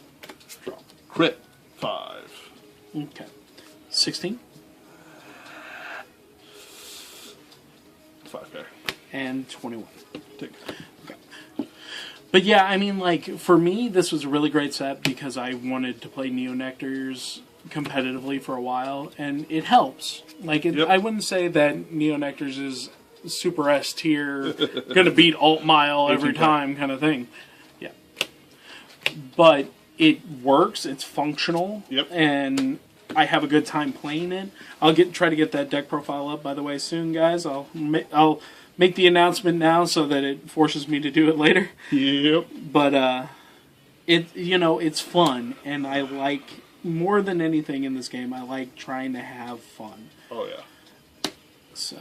Draw. Crit 5. Okay. 16. 5K. And 21. Take. Okay. But yeah, I mean, like, for me, this was a really great set because I wanted to play Neonectars competitively for a while, and it helps. Like, Yep. I wouldn't say that Neonectars is super S tier, gonna beat Alt Mile every 18K. time kind of thing. Yeah. But it works, it's functional, Yep. and I have a good time playing it. I'll try to get that deck profile up, by the way, soon, guys. I'll make the announcement now so that it forces me to do it later. Yep. But it's fun, and I like, more than anything in this game, I like trying to have fun. Oh, yeah. So,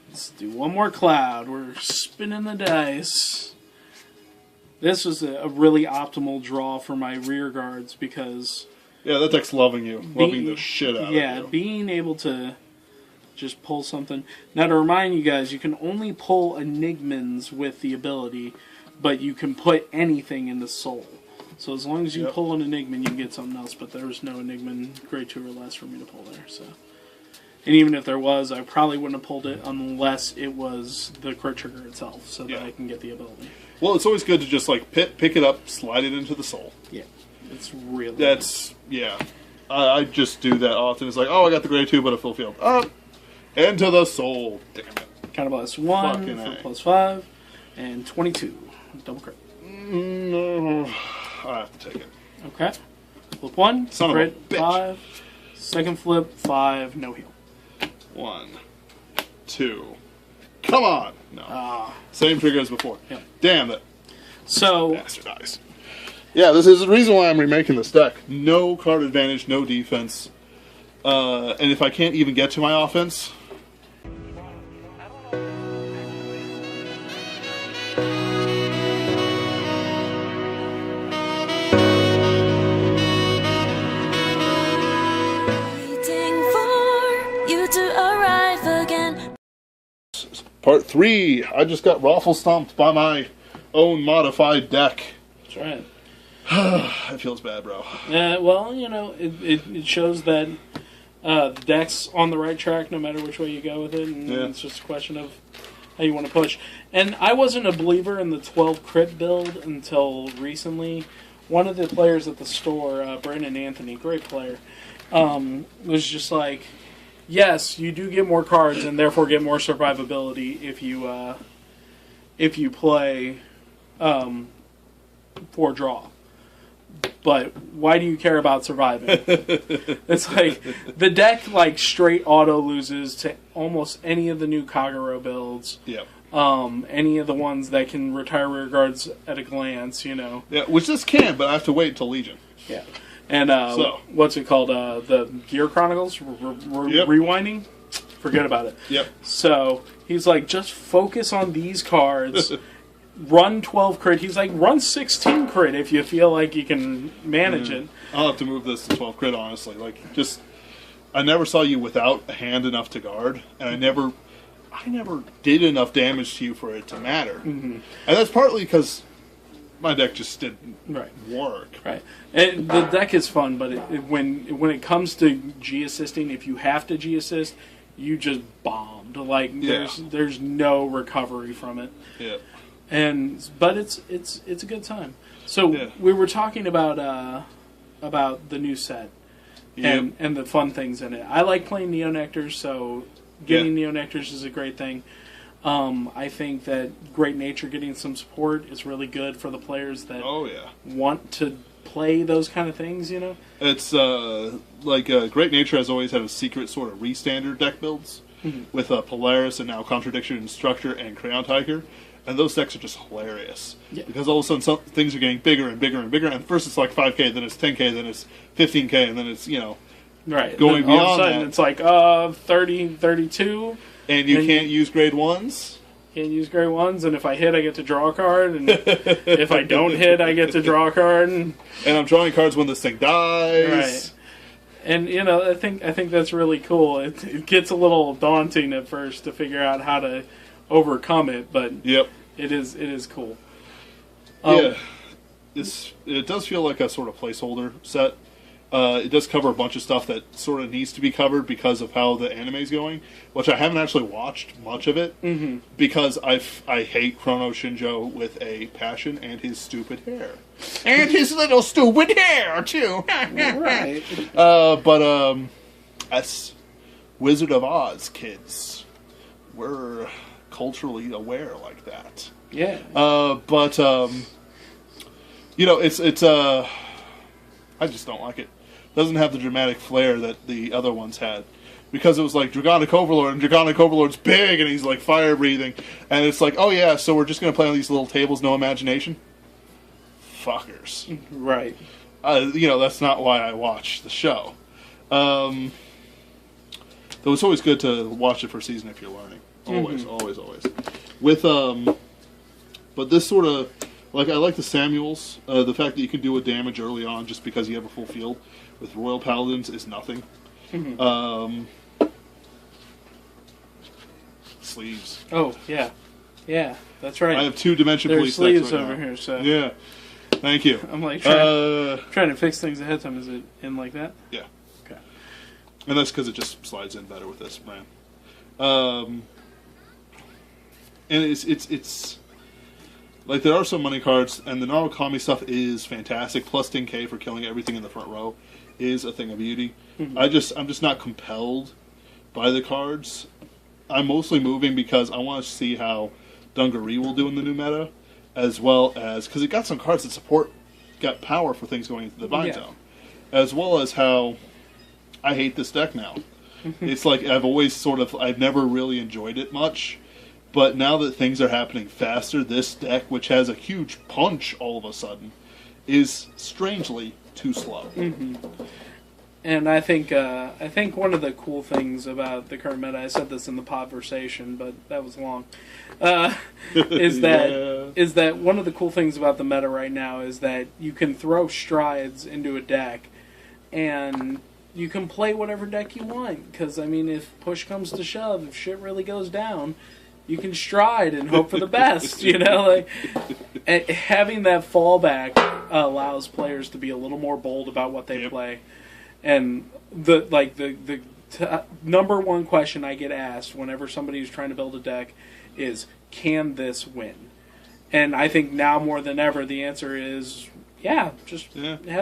let's do one more Cloud. We're spinning the dice. This was a really optimal draw for my rear guards because... Yeah, that deck's loving you. Loving the shit out of you. Yeah, being able to just pull something. Now, to remind you guys, you can only pull Enigmans with the ability, but you can put anything into Soul. So as long as you pull an Enigman, you can get something else, but there was no Enigman grade 2 or less for me to pull there. So, and even if there was, I probably wouldn't have pulled it unless it was the crit trigger itself, so that I can get the ability. Well, it's always good to just, like, pick it up, slide it into the Soul. Yeah, it's really yeah. I just do that often. It's like, oh, I got the grade 2, but a full field. Up! Into the Soul. Damn it. Counterblast 1 Fucking for A. plus 5, and 22. Double crit. No. I have to take it. Okay. Flip 1, Son of a crit bitch. 5. Second flip, 5, no heal. 1, 2. Come on! No. Same trigger as before. Yep. Damn it. So, Bastardized. Yeah, this is the reason why I'm remaking this deck. No card advantage, no defense. And if I can't even get to my offense... Part 3. I just got raffle stomped by my own modified deck. that's right. It feels bad, bro. Well, it shows that the deck's on the right track no matter which way you go with it, and it's just a question of how you want to push. And I wasn't a believer in the 12 crit build until recently. One of the players at the store, Brandon Anthony, great player, was just like, yes, you do get more cards and therefore get more survivability if you play 4 draw. But why do you care about surviving? It's like the deck like straight auto loses to almost any of the new Kagero builds. Yep. Any of the ones that can retire rear guards at a glance, Yeah, which this can, but I have to wait until Legion. Yeah. And what's it called? The Gear Chronicles? Rewinding? Forget about it. Yep. So he's like, just focus on these cards. Run 12 crit. He's like, run 16 crit if you feel like you can manage it. I'll have to move this to 12 crit, honestly. Like, I never saw you without a hand enough to guard, and I never did enough damage to you for it to matter. Mm-hmm. And that's partly because my deck just didn't work. Right. And the deck is fun, but when it comes to G-assisting, if you have to G-assist, you just bombed. Like there's no recovery from it. Yeah. But it's a good time. So we were talking about the new set and the fun things in it. I like playing Neonectars, so getting Neonectars is a great thing. I think that Great Nature getting some support is really good for the players that want to play those kind of things, you know? It's Great Nature has always had a secret sort of re-standard deck builds with Polaris and now Contradiction Instructor and Crayon Tiger. And those decks are just hilarious. Yeah. Because all of a sudden things are getting bigger and bigger and bigger. And first it's like 5K, then it's 10K, then it's 15K, and then it's, going beyond all of a sudden that. It's like 30, 32. And you can't use grade 1s? Can't use grade 1s, and if I hit, I get to draw a card. And if I don't hit, I get to draw a card. And I'm drawing cards when this thing dies. Right. And, I think that's really cool. It gets a little daunting at first to figure out how to overcome it, but it is cool. It does feel like a sort of placeholder set. It does cover a bunch of stuff that sort of needs to be covered because of how the anime's going, which I haven't actually watched much of it because I hate Chrono Shinjo with a passion, and his stupid hair. And his little stupid hair, too! Right. But as Wizard of Oz kids, we're culturally aware like that. Yeah. It's I just don't like it. It doesn't have the dramatic flair that the other ones had. Because it was like Dragonic Overlord, and Dragonic Overlord's big, and he's like fire breathing. And it's like, oh yeah, so we're just going to play on these little tables, no imagination? Fuckers. Right. That's not why I watch the show. Though it's always good to watch it for a season if you're learning. Always, always, always. But this sort of, I like the Samuels. The fact that you can do a damage early on just because you have a full field with Royal Paladins is nothing. Sleeves. Oh, yeah. Yeah, that's right. I have 2 Dimension There's Police sleeves decks right over now. here, so. Yeah. Thank you. I'm like trying to fix things ahead of time. Is it in like that? Yeah. Okay. And that's because it just slides in better with this brand. And it's like there are some money cards, and the Narukami stuff is fantastic. Plus 10K for killing everything in the front row is a thing of beauty. I'm just not compelled by the cards. I'm mostly moving because I want to see how Dungaree will do in the new meta, as well as because it got some cards that got power for things going into the bind zone, as well as how I hate this deck now. It's like I've never really enjoyed it much. But now that things are happening faster, this deck, which has a huge punch all of a sudden, is strangely too slow. And I think one of the cool things about the current meta, I said this in the podversation, but that was long, is that one of the cool things about the meta right now is that you can throw strides into a deck, and you can play whatever deck you want. Because, if push comes to shove, if shit really goes down, you can stride and hope for the best, having that fallback allows players to be a little more bold about what they play. And the number one question I get asked whenever somebody's trying to build a deck is, can this win? And I think now more than ever the answer is, have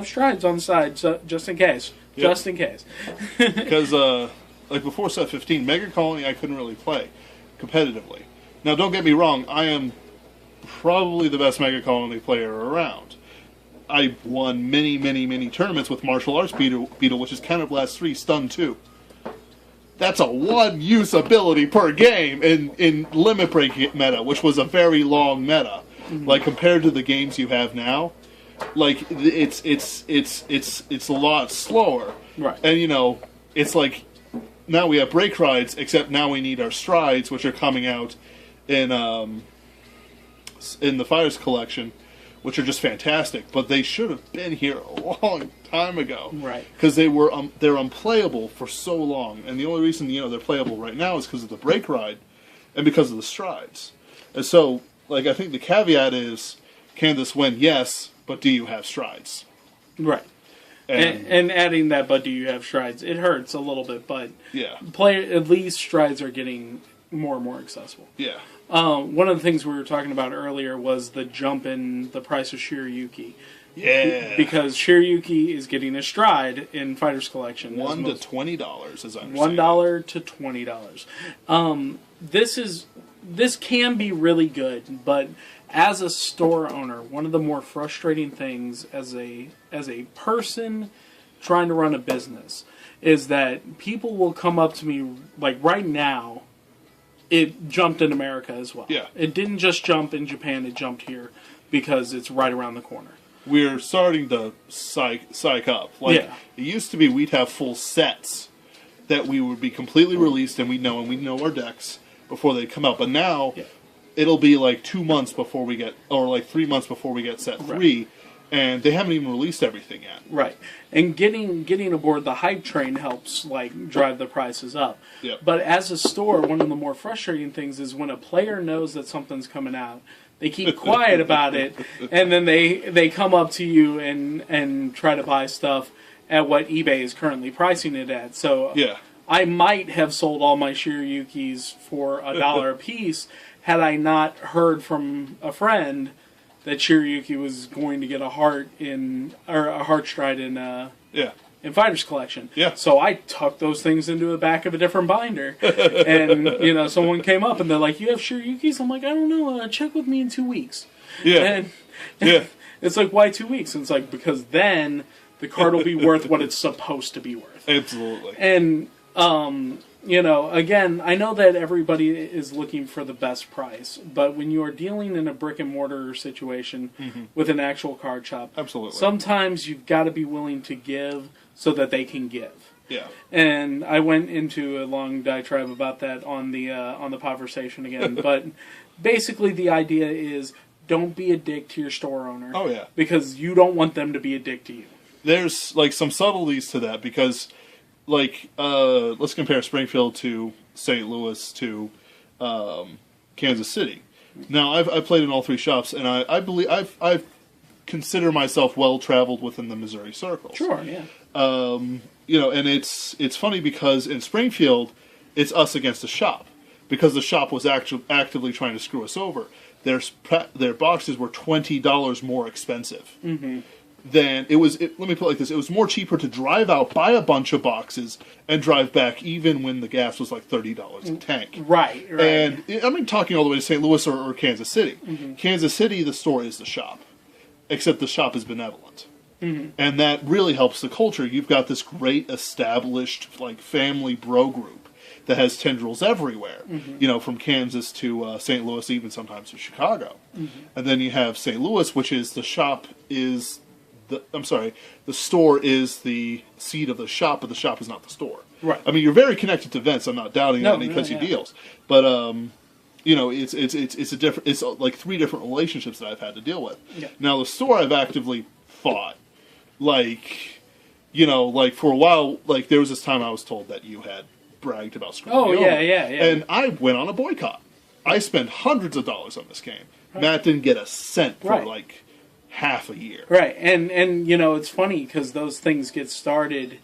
strides on the side, so, just in case. Yep. Just in case. Because, before set 15, Mega Colony I couldn't really play competitively. Now, don't get me wrong, I am probably the best Mega Colony player around. I won many, many, many tournaments with Martial Arts Beetle, which is Counter Blast 3, Stun 2. That's a one-use ability per game in Limit Break meta, which was a very long meta. Compared to the games you have now, it's a lot slower. Right. And, it's like, now we have break rides, except now we need our strides, which are coming out in the Fires collection, which are just fantastic. But they should have been here a long time ago, right? Because they're unplayable for so long, and the only reason they're playable right now is because of the break ride and because of the strides. And so, I think the caveat is, can this win? Yes, but do you have strides? Right. And adding that, but do you have strides? It hurts a little bit, but yeah, at least strides are getting more and more accessible. yeah. One of the things we were talking about earlier was the jump in the price of Shiryuki. Yeah. Because Shiryuki is getting a stride in Fighters Collection. $1 to $20, as I understand. $1 to $20. This can be really good, but as a store owner, one of the more frustrating things as a person trying to run a business is that people will come up to me, like right now, it jumped in America as well. Yeah. It didn't just jump in Japan, it jumped here because it's right around the corner. We're starting to psych up. Like, Yeah. It used to be we'd have full sets that we would be completely released and we know our decks before they come out. But now, it'll be like 2 months before we get, or like 3 months before we get set 3, and they haven't even released everything yet. Right. And getting aboard the hype train helps, like, drive the prices up. Yep. But as a store, one of the more frustrating things is when a player knows that something's coming out, they keep quiet about it, and then they come up to you and try to buy stuff at what eBay is currently pricing it at. So I might have sold all my Shiryukis for $1 a piece had I not heard from a friend that Shiryuki was going to get a heart stride in Fighters Collection. Yeah. So I tucked those things into the back of a different binder, and someone came up and they're like, "You have Shiryukis?" I'm like, "I don't know. Check with me in 2 weeks." Yeah. And it's like, why 2 weeks? And it's like, because then the card will be worth what it's supposed to be worth. Absolutely. And again, I know that everybody is looking for the best price, but when you are dealing in a brick and mortar situation with an actual card shop, absolutely, sometimes you've got to be willing to give so that they can give. Yeah. And I went into a long diatribe about that on the Podversation again, but basically the idea is don't be a dick to your store owner. Oh yeah. Because you don't want them to be a dick to you. There's like some subtleties to that because, like, let's compare Springfield to St. Louis to Kansas City. Now, I've played in all 3 shops, and I believe I've consider myself well traveled within the Missouri circles. Sure, yeah. And it's funny because in Springfield, it's us against the shop because the shop was actively trying to screw us over. Their boxes were $20 more expensive. Mm-hmm. Then let me put it like this: it was more cheaper to drive out, buy a bunch of boxes, and drive back, even when the gas was like $30 a tank. Right. And I'm talking all the way to St. Louis or Kansas City. Mm-hmm. Kansas City, the store is the shop, except the shop is benevolent, and that really helps the culture. You've got this great established like family bro group that has tendrils everywhere. Mm-hmm. From Kansas to St. Louis, even sometimes to Chicago, and then you have St. Louis, which is the shop is. The store is the seat of the shop, but the shop is not the store. Right. I mean, you're very connected to Vince. I'm not doubting that because he deals. But it's like 3 different relationships that I've had to deal with. Yeah. Now the store I've actively fought, like for a while, like there was this time I was told that you had bragged about screwing me over. Yeah. And I went on a boycott. I spent hundreds of dollars on this game. Right. Matt didn't get a cent for like half a year. Right, and it's funny because those things get started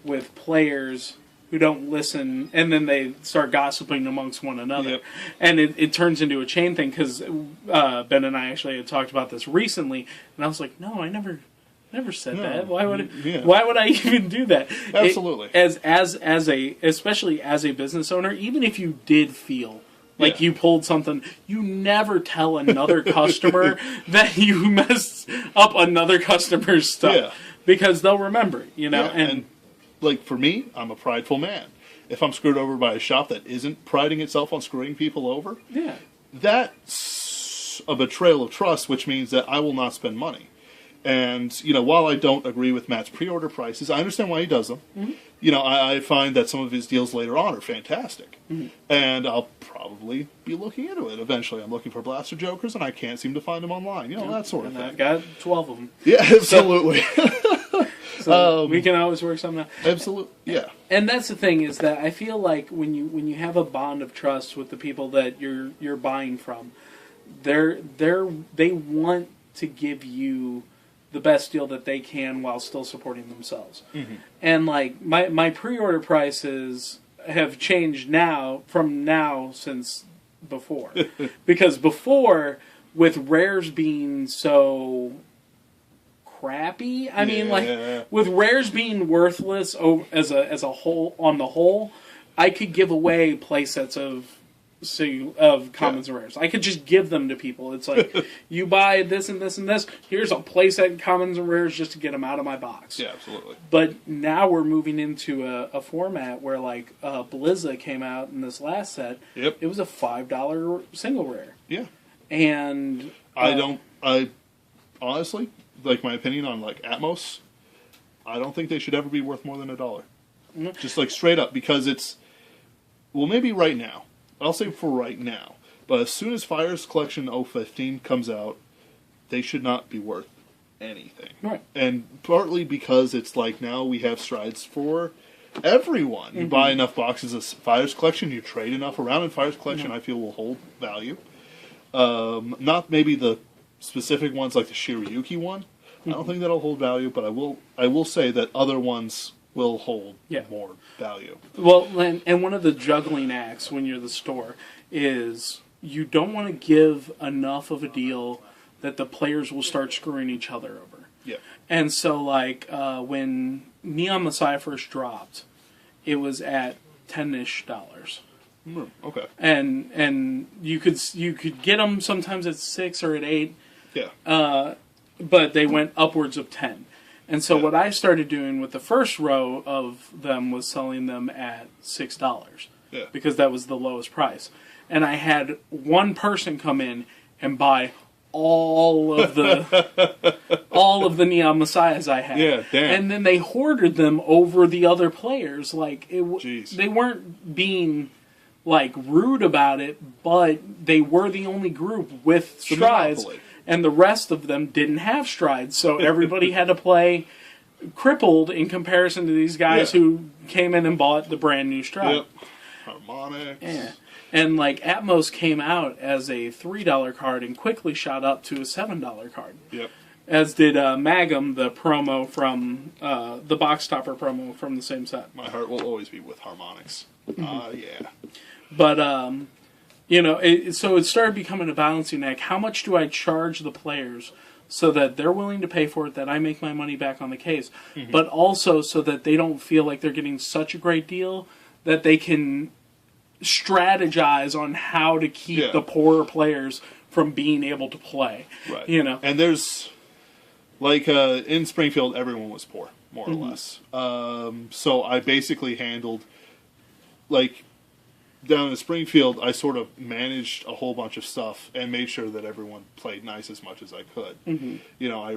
with players who don't listen, and then they start gossiping amongst one another. Yep. And it turns into a chain thing because Ben and I actually had talked about this recently, and I was like, no, I never said that. Why would I even do that? Absolutely. Especially as a business owner, even if you did feel like you pulled something, you never tell another customer that you messed up another customer's stuff because they'll remember it, And like for me, I'm a prideful man. If I'm screwed over by a shop that isn't priding itself on screwing people over, that's a betrayal of trust, which means that I will not spend money. And, while I don't agree with Matt's pre-order prices, I understand why he does them. Mm-hmm. I find that some of his deals later on are fantastic. Mm-hmm. And I'll probably be looking into it eventually. I'm looking for Blaster Jokers, and I can't seem to find them online. That sort of thing. I've got 12 of them. Yeah, absolutely. So we can always work something out. Absolutely, yeah. And that's the thing is that I feel like when you have a bond of trust with the people that you're buying from, they want to give you the best deal that they can while still supporting themselves. And like my pre-order prices have changed since before. Because before, with rares being so crappy, I mean, like, with rares being worthless as a whole, on the whole, I could give away playsets of commons and rares. I could just give them to people. It's like, you buy this and this and this, here's a playset commons and rares just to get them out of my box. Yeah, absolutely. But now we're moving into a format where, like, Blizza came out in this last set. Yep. It was a $5 single rare. Yeah. And I honestly, like, my opinion on, like, Atmos, I don't think they should ever be worth more than $1. Just, like, straight up, because it's, well, maybe right now. I'll say for right now. But as soon as Fire's Collection 015 comes out, they should not be worth anything. Right. And partly because it's like now we have strides for everyone. You buy enough boxes of Fire's Collection, you trade enough around, and Fire's Collection I feel will hold value. Not maybe the specific ones like the Shiryuki one. I don't think that'll hold value, but I will say that other ones will hold more value. Well, and one of the juggling acts when you're the store is you don't want to give enough of a deal that the players will start screwing each other over. Yeah. And so, like, when Neon Messiah first dropped, it was at $10-ish. Okay. And you could get them sometimes at 6 or at 8. Yeah. But they went upwards of 10. And so what I started doing with the first row of them was selling them at $6. Yeah. Because that was the lowest price. And I had one person come in and buy all of the Neon Messiahs I had. Yeah, damn. And then they hoarded them over the other players. Like, Jeez. They weren't being, like, rude about it, but they were the only group with strides. Monopoly. And the rest of them didn't have strides, so everybody had to play crippled in comparison to these guys who came in and bought the brand new stride. Yep. Harmonics. Yeah. And, like, Atmos came out as a $3 card and quickly shot up to a $7 card. Yep. As did Magum, the promo from, the box topper promo from the same set. My heart will always be with Harmonics. Yeah. But, you know, so it started becoming a balancing act. How much do I charge the players so that they're willing to pay for it, that I make my money back on the case, but also so that they don't feel like they're getting such a great deal that they can strategize on how to keep the poorer players from being able to play. Right. You know? And there's, like, in Springfield, everyone was poor, more or less. So I basically handled, like, down in Springfield, I sort of managed a whole bunch of stuff and made sure that everyone played nice as much as I could. You know, I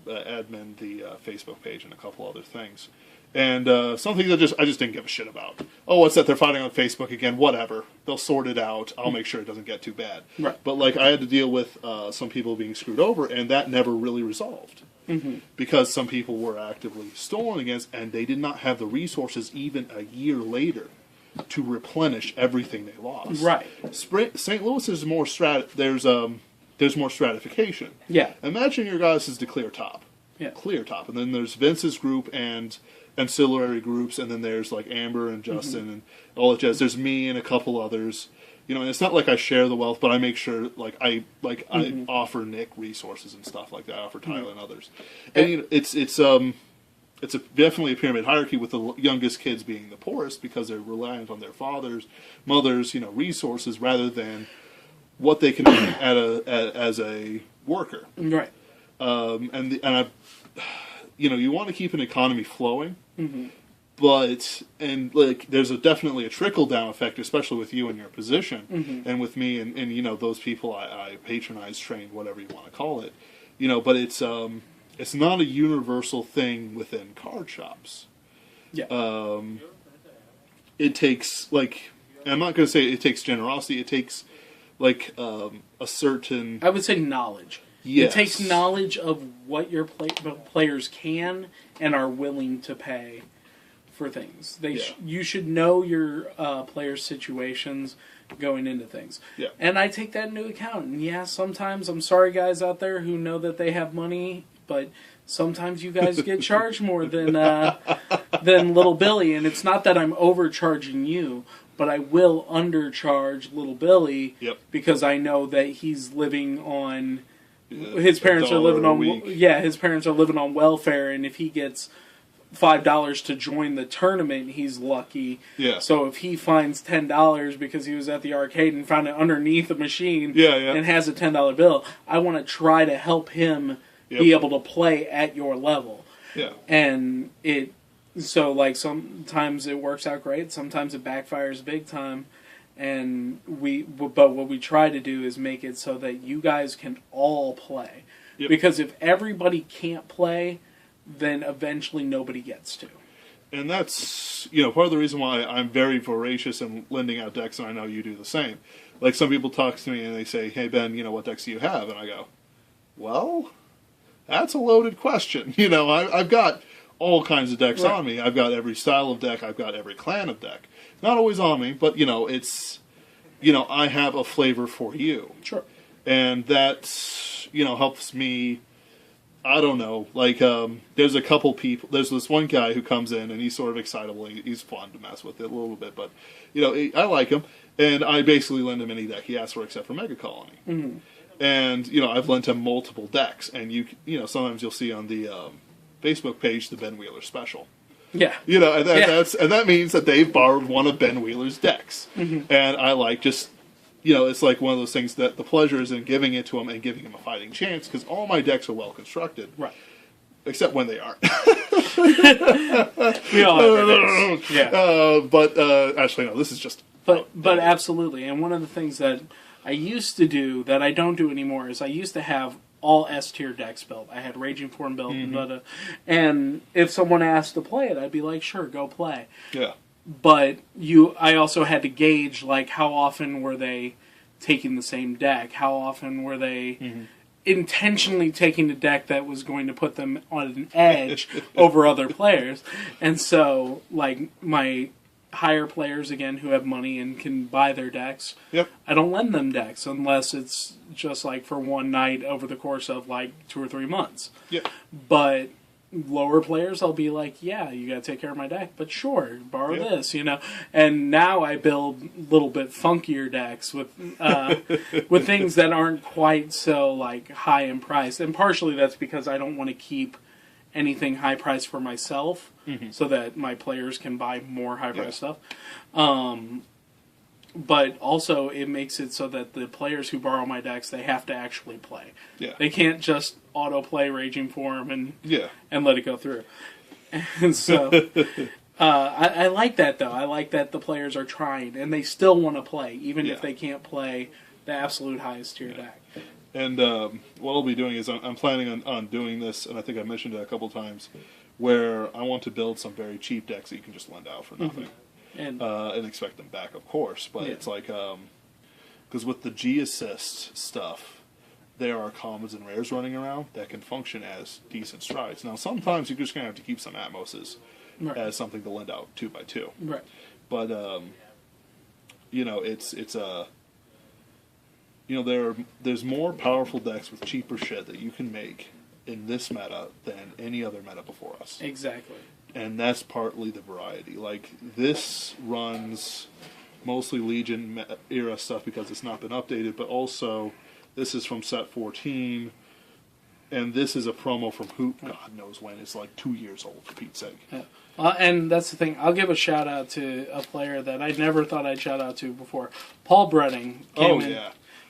admin the Facebook page and a couple other things. And something that I just didn't give a shit about. Oh, what's that? They're fighting on Facebook again. Whatever. They'll sort it out. I'll make sure it doesn't get too bad. Right. But, like, I had to deal with some people being screwed over, and that never really resolved. Because some people were actively stolen against, and they did not have the resources even a year later to replenish everything they lost. Right. St. Louis is more there's more stratification. Yeah. Imagine your guys is the clear top. Yeah. Clear top. And then there's Vince's group and ancillary groups, and then there's like Amber and Justin and all that jazz. There's me and a couple others. You know, and it's not like I share the wealth, but I make sure I offer Nick resources and stuff like that. I offer Tyler and others. And you know, it's definitely a pyramid hierarchy, with the youngest kids being the poorest because they're reliant on their fathers, mothers, you know, resources rather than what they can do as a worker. Right. And I, you know, you want to keep an economy flowing, but like there's definitely a trickle down effect, especially with you and your position, and with me and you know those people I patronize, train, whatever you want to call it, you know. But it's not a universal thing within card shops. Yeah. It takes, like, I'm not going to say it takes generosity. It takes, like, a certain... I would say knowledge. Yes. It takes knowledge of what your players can and are willing to pay for things. You should know your players' situations going into things. Yeah. And I take that into account. And yeah, sometimes, I'm sorry guys out there who know that they have money, but sometimes you guys get charged more than Little Billy, and it's not that I'm overcharging you, but I will undercharge Little Billy because I know that he's living on. His parents are living on. His parents are living on welfare, and if he gets $5 to join the tournament, he's lucky. Yeah. So if he finds $10 because he was at the arcade and found it underneath a machine and has a $10 bill, I want to try to help him be able to play at your level. Yeah. And so like sometimes it works out great, sometimes it backfires big time. And but what we try to do is make it so that you guys can all play. Yep. Because if everybody can't play, then eventually nobody gets to. And that's, part of the reason why I'm very voracious in lending out decks, and I know you do the same. Like, some people talk to me and they say, hey, Ben, what decks do you have? And I go, well, that's a loaded question. I've got all kinds of decks on me. I've got every style of deck. I've got every clan of deck. Not always on me, but, it's, I have a flavor for you. Sure. And that, helps me. I don't know, like, there's a couple people, there's this one guy who comes in, and he's sort of excitable, he's fun to mess with it a little bit, but, I like him, and I basically lend him any deck he asks for except for Mega Colony. Mm-hmm. And, I've lent him multiple decks, and sometimes you'll see on the Facebook page the Ben Wheeler special. Yeah. And that means that they've borrowed one of Ben Wheeler's decks. Mm-hmm. And I like just... it's like one of those things that the pleasure is in giving it to him and giving him a fighting chance, because all my decks are well constructed. Right. Except when they aren't. We all have our days. Yeah. But actually, no, this is just... But absolutely. And one of the things that I used to do that I don't do anymore is I used to have all S-tier decks built. I had Raging Form built, and if someone asked to play it, I'd be like, sure, go play. Yeah. But I also had to gauge, like, how often were they taking the same deck? How often were they intentionally taking a deck that was going to put them on an edge over other players? And so, like, my higher players, again, who have money and can buy their decks, I don't lend them decks unless it's just, like, for one night over the course of, like, 2 or 3 months. Yeah. But... lower players, I'll be like, yeah, you gotta take care of my deck, but sure, borrow this, And now I build a little bit funkier decks with with things that aren't quite so like high in price, and partially that's because I don't want to keep anything high priced for myself, so that my players can buy more high priced stuff. But also, it makes it so that the players who borrow my decks, they have to actually play. Yeah. They can't just auto-play Raging Form and let it go through. And so, I like that, though. I like that the players are trying, and they still want to play, even if they can't play the absolute highest tier deck. And what I'll be doing is I'm planning on doing this, and I think I mentioned it a couple times, where I want to build some very cheap decks that you can just lend out for nothing. And expect them back, of course. But it's like, because with the G-Assist stuff, there are commons and rares running around that can function as decent strides. Now, sometimes you're just going to have to keep some Atmoses as something to lend out 2x2. Right. But, there's more powerful decks with cheaper shit that you can make in this meta than any other meta before us. Exactly. And that's partly the variety. Like, this runs mostly Legion era stuff because it's not been updated, but also this is from set 14, and this is a promo from Hoop, God knows when. It's like 2 years old, for Pete's sake. Yeah. And that's the thing. I'll give a shout out to a player that I never thought I'd shout out to before. Paul Bretting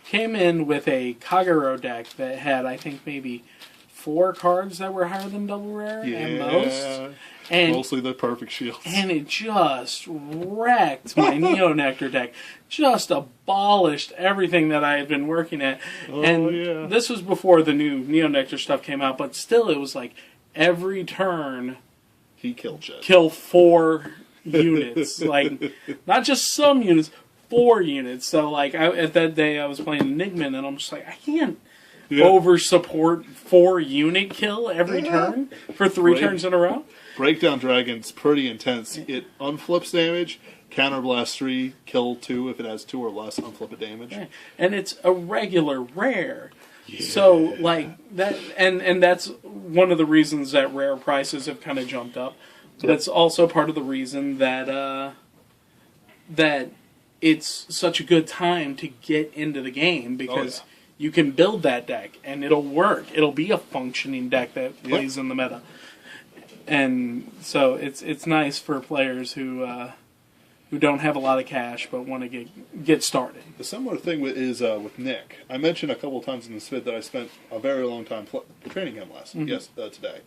came in with a Kagero deck that had, I think, maybe 4 cards that were higher than double rare at most. And mostly the perfect shields. And it just wrecked my Neo Nectar deck. Just abolished everything that I had been working at. This was before the new Neo Nectar stuff came out, but still it was like every turn he killed shit. Kill 4 units. Like, not just some units, 4 units. So like at that day I was playing Enigman, and I'm just like, I can't over support 4 unit kill every turn for 3 turns in a row. Breakdown Dragon's pretty intense. It unflips damage, counterblast 3, kill 2 if it has 2 or less, unflip a damage. And it's a regular rare. So, like, that, and that's one of the reasons that rare prices have kind of jumped up. But it's also part of the reason that, that it's such a good time to get into the game, because you can build that deck, and it'll work. It'll be a functioning deck that plays in the meta. And so it's nice for players who don't have a lot of cash but want to get started. The similar thing is with Nick. I mentioned a couple of times in the vid that I spent a very long time training him today.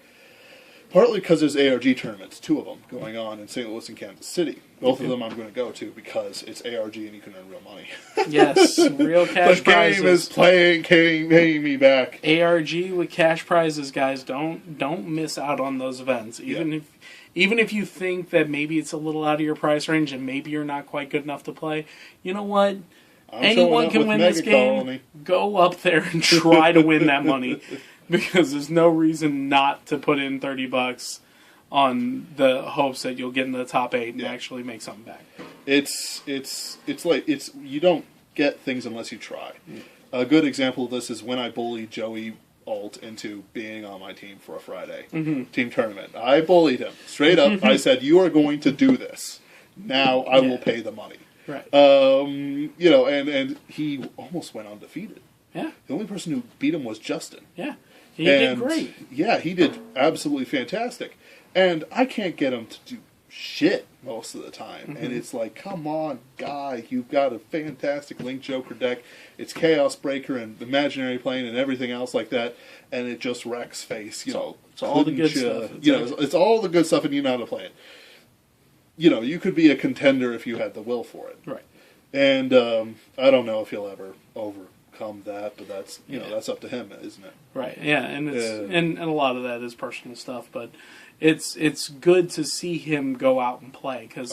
Partly because there's ARG tournaments, 2 of them, going on in St. Louis and Kansas City. Both of them I'm going to go to because it's ARG and you can earn real money. Yes, real cash prizes. The game is paying me back. ARG with cash prizes, guys. Don't miss out on those events. Even if you think that maybe it's a little out of your price range and maybe you're not quite good enough to play, you know what? Anyone can win this game. Colony. Go up there and try to win that money. Because there's no reason not to put in $30 on the hopes that you'll get in the top 8 and actually make something back. It's like you don't get things unless you try. A good example of this is when I bullied Joey Alt into being on my team for a Friday team tournament. I bullied him straight up. I said, "You are going to do this. Now I will pay the money." Right. And he almost went undefeated. Yeah. The only person who beat him was Justin. Yeah. He did great. Yeah, he did absolutely fantastic. And I can't get him to do shit most of the time. And it's like, come on, guy, you've got a fantastic Link Joker deck. It's Chaos Breaker and Imaginary Plane and everything else like that. And it just wrecks face. It's all the good stuff. It's all the good stuff and you know how to play it. You could be a contender if you had the will for it. Right. And I don't know if he'll ever overcome that, but that's that's up to him, isn't it? Right. Yeah, and and a lot of that is personal stuff, but it's good to see him go out and play because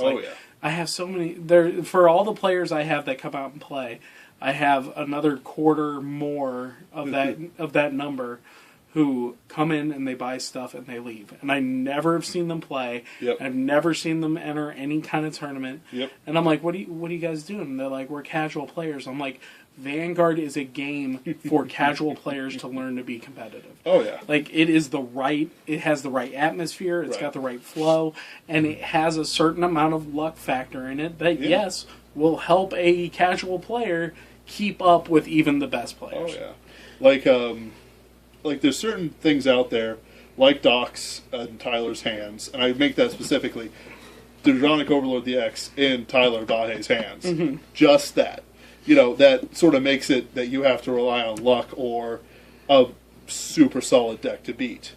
I have so many there for all the players I have that come out and play. I have another quarter more of that number who come in and they buy stuff and they leave. And I never have seen them play. Yep. I've never seen them enter any kind of tournament. Yep. And I'm like, what are you guys doing? And they're like, we're casual players. I'm like, Vanguard is a game for casual players to learn to be competitive. Oh yeah. Like it has the right atmosphere, it's got the right flow, and it has a certain amount of luck factor in it that yes, will help a casual player keep up with even the best players. Oh yeah. Like there's certain things out there, like Doc's in Tyler's hands, and I make that specifically, the Dronic Overlord DX in Tyler Bahe's hands. Just that. That sort of makes it that you have to rely on luck or a super solid deck to beat.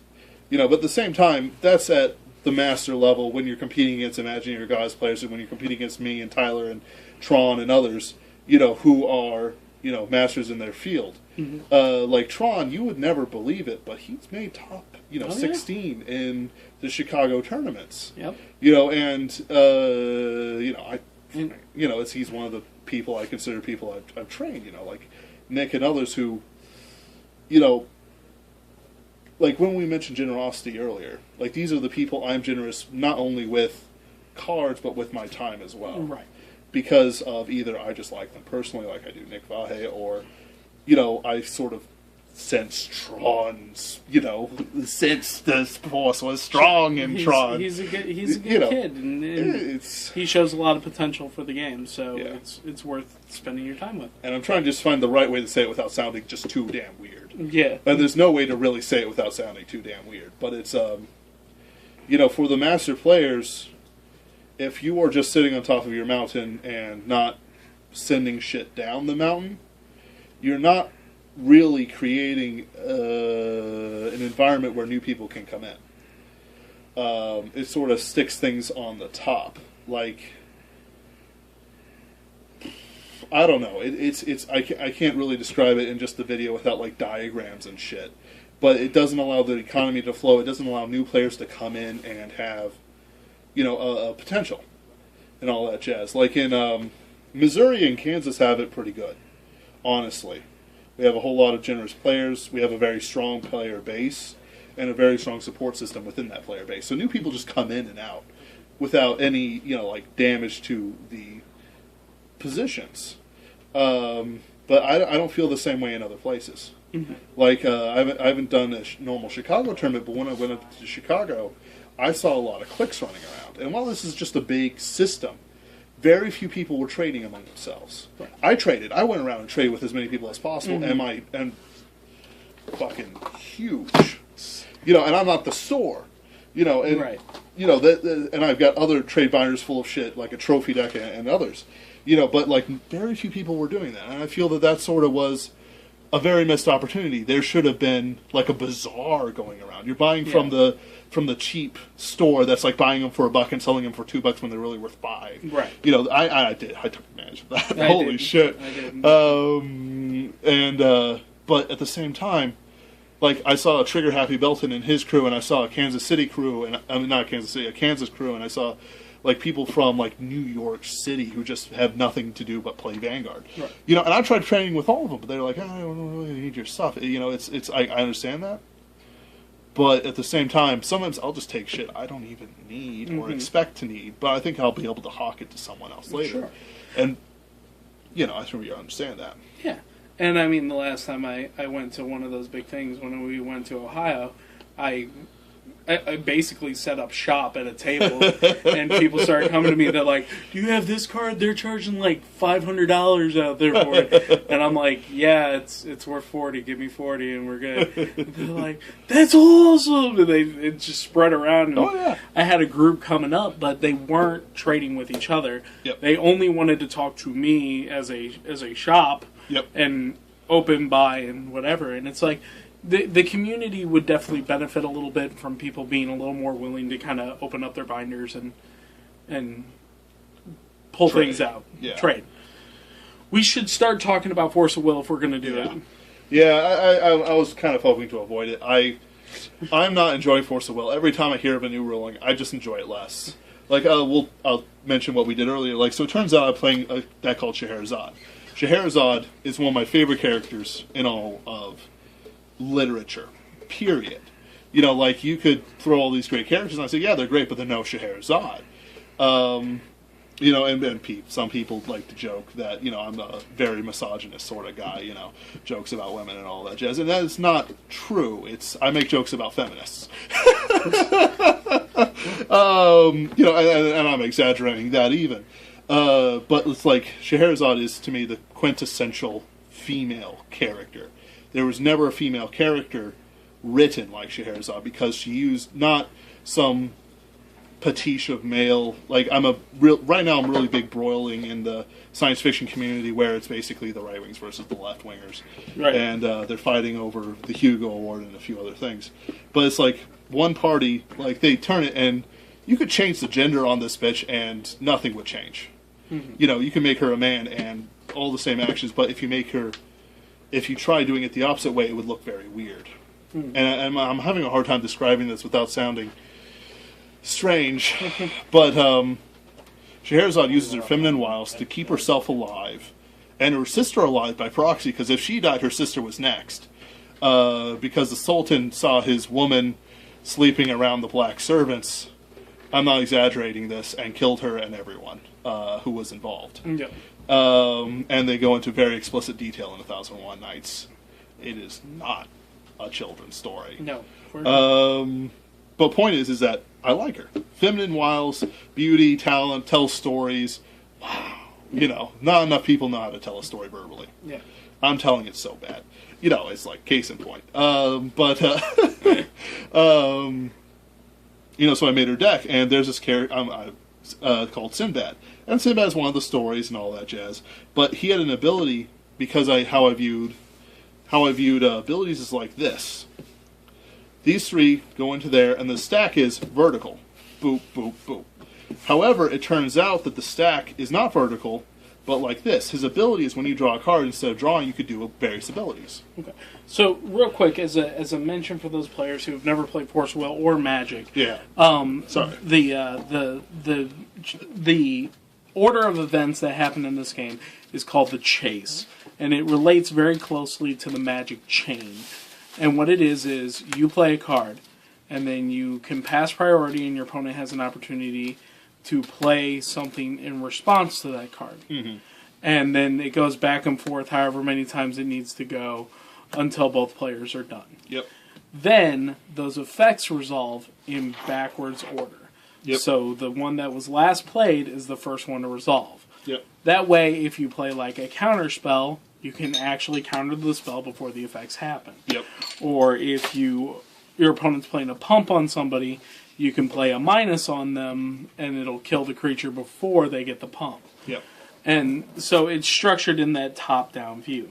But at the same time, that's at the master level when you're competing against Imaginary Gods players and when you're competing against me and Tyler and Tron and others, who are, masters in their field. Like Tron, you would never believe it, but he's made top, 16 in the Chicago tournaments. Yep. He's one of the people I consider people I've trained, like Nick and others who, like when we mentioned generosity earlier, like these are the people I'm generous not only with cards, but with my time as well. Right. Because of either I just like them personally, like I do Nick Vahe, or, I sort of sense Tron's, since this force was strong in Tron. He's a good kid, and he shows a lot of potential for the game, so it's worth spending your time with. And I'm trying to just find the right way to say it without sounding just too damn weird. Yeah. And there's no way to really say it without sounding too damn weird. But it's, for the master players, if you are just sitting on top of your mountain and not sending shit down the mountain, you're not really creating an environment where new people can come in. It sort of sticks things on the top. Like, I don't know. I can't really describe it in just the video without like diagrams and shit. But it doesn't allow the economy to flow. It doesn't allow new players to come in and have, a potential and all that jazz. Like in Missouri and Kansas have it pretty good, honestly. We have a whole lot of generous players. We have a very strong player base and a very strong support system within that player base. So new people just come in and out without any, damage to the positions. but I don't feel the same way in other places. Mm-hmm. Like, I haven't done a normal Chicago tournament, but when I went up to Chicago, I saw a lot of cliques running around. And while this is just a big system, very few people were trading among themselves. Right. I traded. I went around and traded with as many people as possible, Mm-hmm. and fucking huge. You know, and I'm not the store. You know, and Right. you know and I've got other trade binders full of shit like a trophy deck and others. You know, but like very few people were doing that, and I feel that sort of was a very missed opportunity. There should have been like a bazaar going around. You're buying from the cheap store that's like buying them for $1 and selling them for $2 when they're really worth $5. Right. You know, I took advantage of that. I Holy did. shit. I did. But at the same time, like I saw a Trigger Happy Belton and his crew, and I saw a Kansas City crew, and I mean not Kansas City, a Kansas crew, and I saw like people from like New York City who just have nothing to do but play Vanguard. Right. You know, and I tried training with all of them, but they're like, I don't really need your stuff. You know, I understand that. But at the same time, sometimes I'll just take shit I don't even need or expect to need, but I think I'll be able to hawk it to someone else later. Sure. And, you know, I think you understand that. Yeah. And I mean, the last time I went to one of those big things, when we went to Ohio, I basically set up shop at a table, and people started coming to me. They're like, "Do you have this card? They're charging like $500 out there for it." And I'm like, "Yeah, it's worth $40. Give me $40, and we're good." They're like, "That's awesome!" And it just spread around. And Oh, yeah. I had a group coming up, but they weren't trading with each other. Yep. They only wanted to talk to me as a shop. Yep. And open buy and whatever. And it's like the community would definitely benefit a little bit from people being a little more willing to kind of open up their binders and pull Trade. things out. Yeah. Trade. We should start talking about Force of Will if we're going to do it. Yeah, I was kind of hoping to avoid it. I'm not enjoying Force of Will. Every time I hear of a new ruling, I just enjoy it less. Like, I'll mention what we did earlier. Like, so it turns out I'm playing a deck called Scheherazade. Scheherazade is one of my favorite characters in all of literature, period. You know, like, you could throw all these great characters, and I say, yeah, they're great, but they're no Scheherazade. You know, and some people like to joke that, you know, I'm a very misogynist sort of guy, you know, jokes about women and all that jazz, and that is not true. I make jokes about feminists. You know, and I'm exaggerating that even. But it's like, Scheherazade is, to me, the quintessential female character. There was never a female character written like Scheherazade, because she used not some pastiche of male. Like, right now I'm really big broiling in the science fiction community, where it's basically the right wings versus the left wingers. Right. And they're fighting over the Hugo Award and a few other things. But it's like, one party, like, they turn it, and you could change the gender on this bitch and nothing would change. Mm-hmm. You know, you can make her a man and all the same actions, but if you try doing it the opposite way, it would look very weird. Mm-hmm. And I'm having a hard time describing this without sounding strange, but Scheherazade uses her feminine wiles to keep herself alive and her sister alive by proxy, because if she died, her sister was next. Because the Sultan saw his woman sleeping around the black servants, I'm not exaggerating this, and killed her and everyone who was involved. Yeah. And they go into very explicit detail in 1001 Nights. It is not a children's story. No. But point is that I like her. Feminine wiles, beauty, talent, tells stories. Wow. You know, not enough people know how to tell a story verbally. Yeah. I'm telling it so bad. You know, it's like case in point. You know, so I made her deck, and there's this character called Sinbad. And Sinbad is one of the stories and all that jazz. But he had an ability, because how I viewed abilities is like this. These three go into there, and the stack is vertical. Boop, boop, boop. However, it turns out that the stack is not vertical, but like this. His ability is when you draw a card, instead of drawing, you could do various abilities. Okay. So, real quick, as a mention for those players who have never played Force of Will or Magic. Yeah. Sorry. The order of events that happen in this game is called the Chase, and it relates very closely to the Magic chain. And what it is you play a card, and then you can pass priority, and your opponent has an opportunity to play something in response to that card. Mm-hmm. And then it goes back and forth however many times it needs to go until both players are done. Yep. Then those effects resolve in backwards order. Yep. So the one that was last played is the first one to resolve. Yep. That way, if you play like a counter spell, you can actually counter the spell before the effects happen. Yep. Or if your opponent's playing a pump on somebody, you can play a minus on them, and it'll kill the creature before they get the pump. Yep. And so it's structured in that top-down view.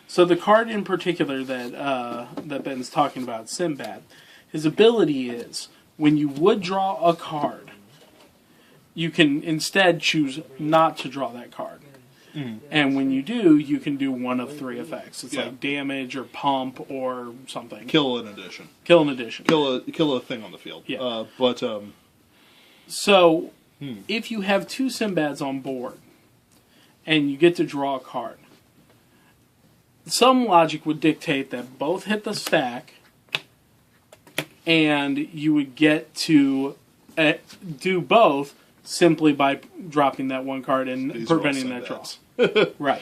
So the card in particular that Ben's talking about, Sinbad, his ability is, when you would draw a card, you can instead choose not to draw that card. Mm. And when you do, you can do one of 3 effects. It's like damage or pump or something. Kill an addition. Kill an addition. Kill a thing on the field. Yeah. So, if you have 2 Sinbads on board, and you get to draw a card, some logic would dictate that both hit the stack, and you would get to do both simply by dropping that one card and preventing that draw. Right.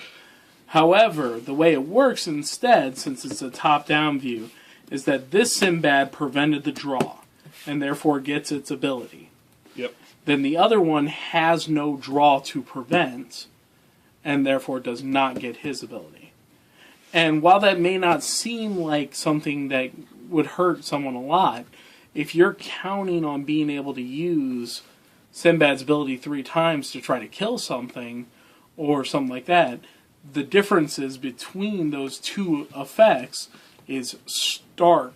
However, the way it works instead, since it's a top-down view, is that this Sinbad prevented the draw, and therefore gets its ability. Yep. Then the other one has no draw to prevent, and therefore does not get his ability. And while that may not seem like something that would hurt someone a lot, if you're counting on being able to use Sinbad's ability 3 times to try to kill something, or something like that, the differences between those 2 effects is stark.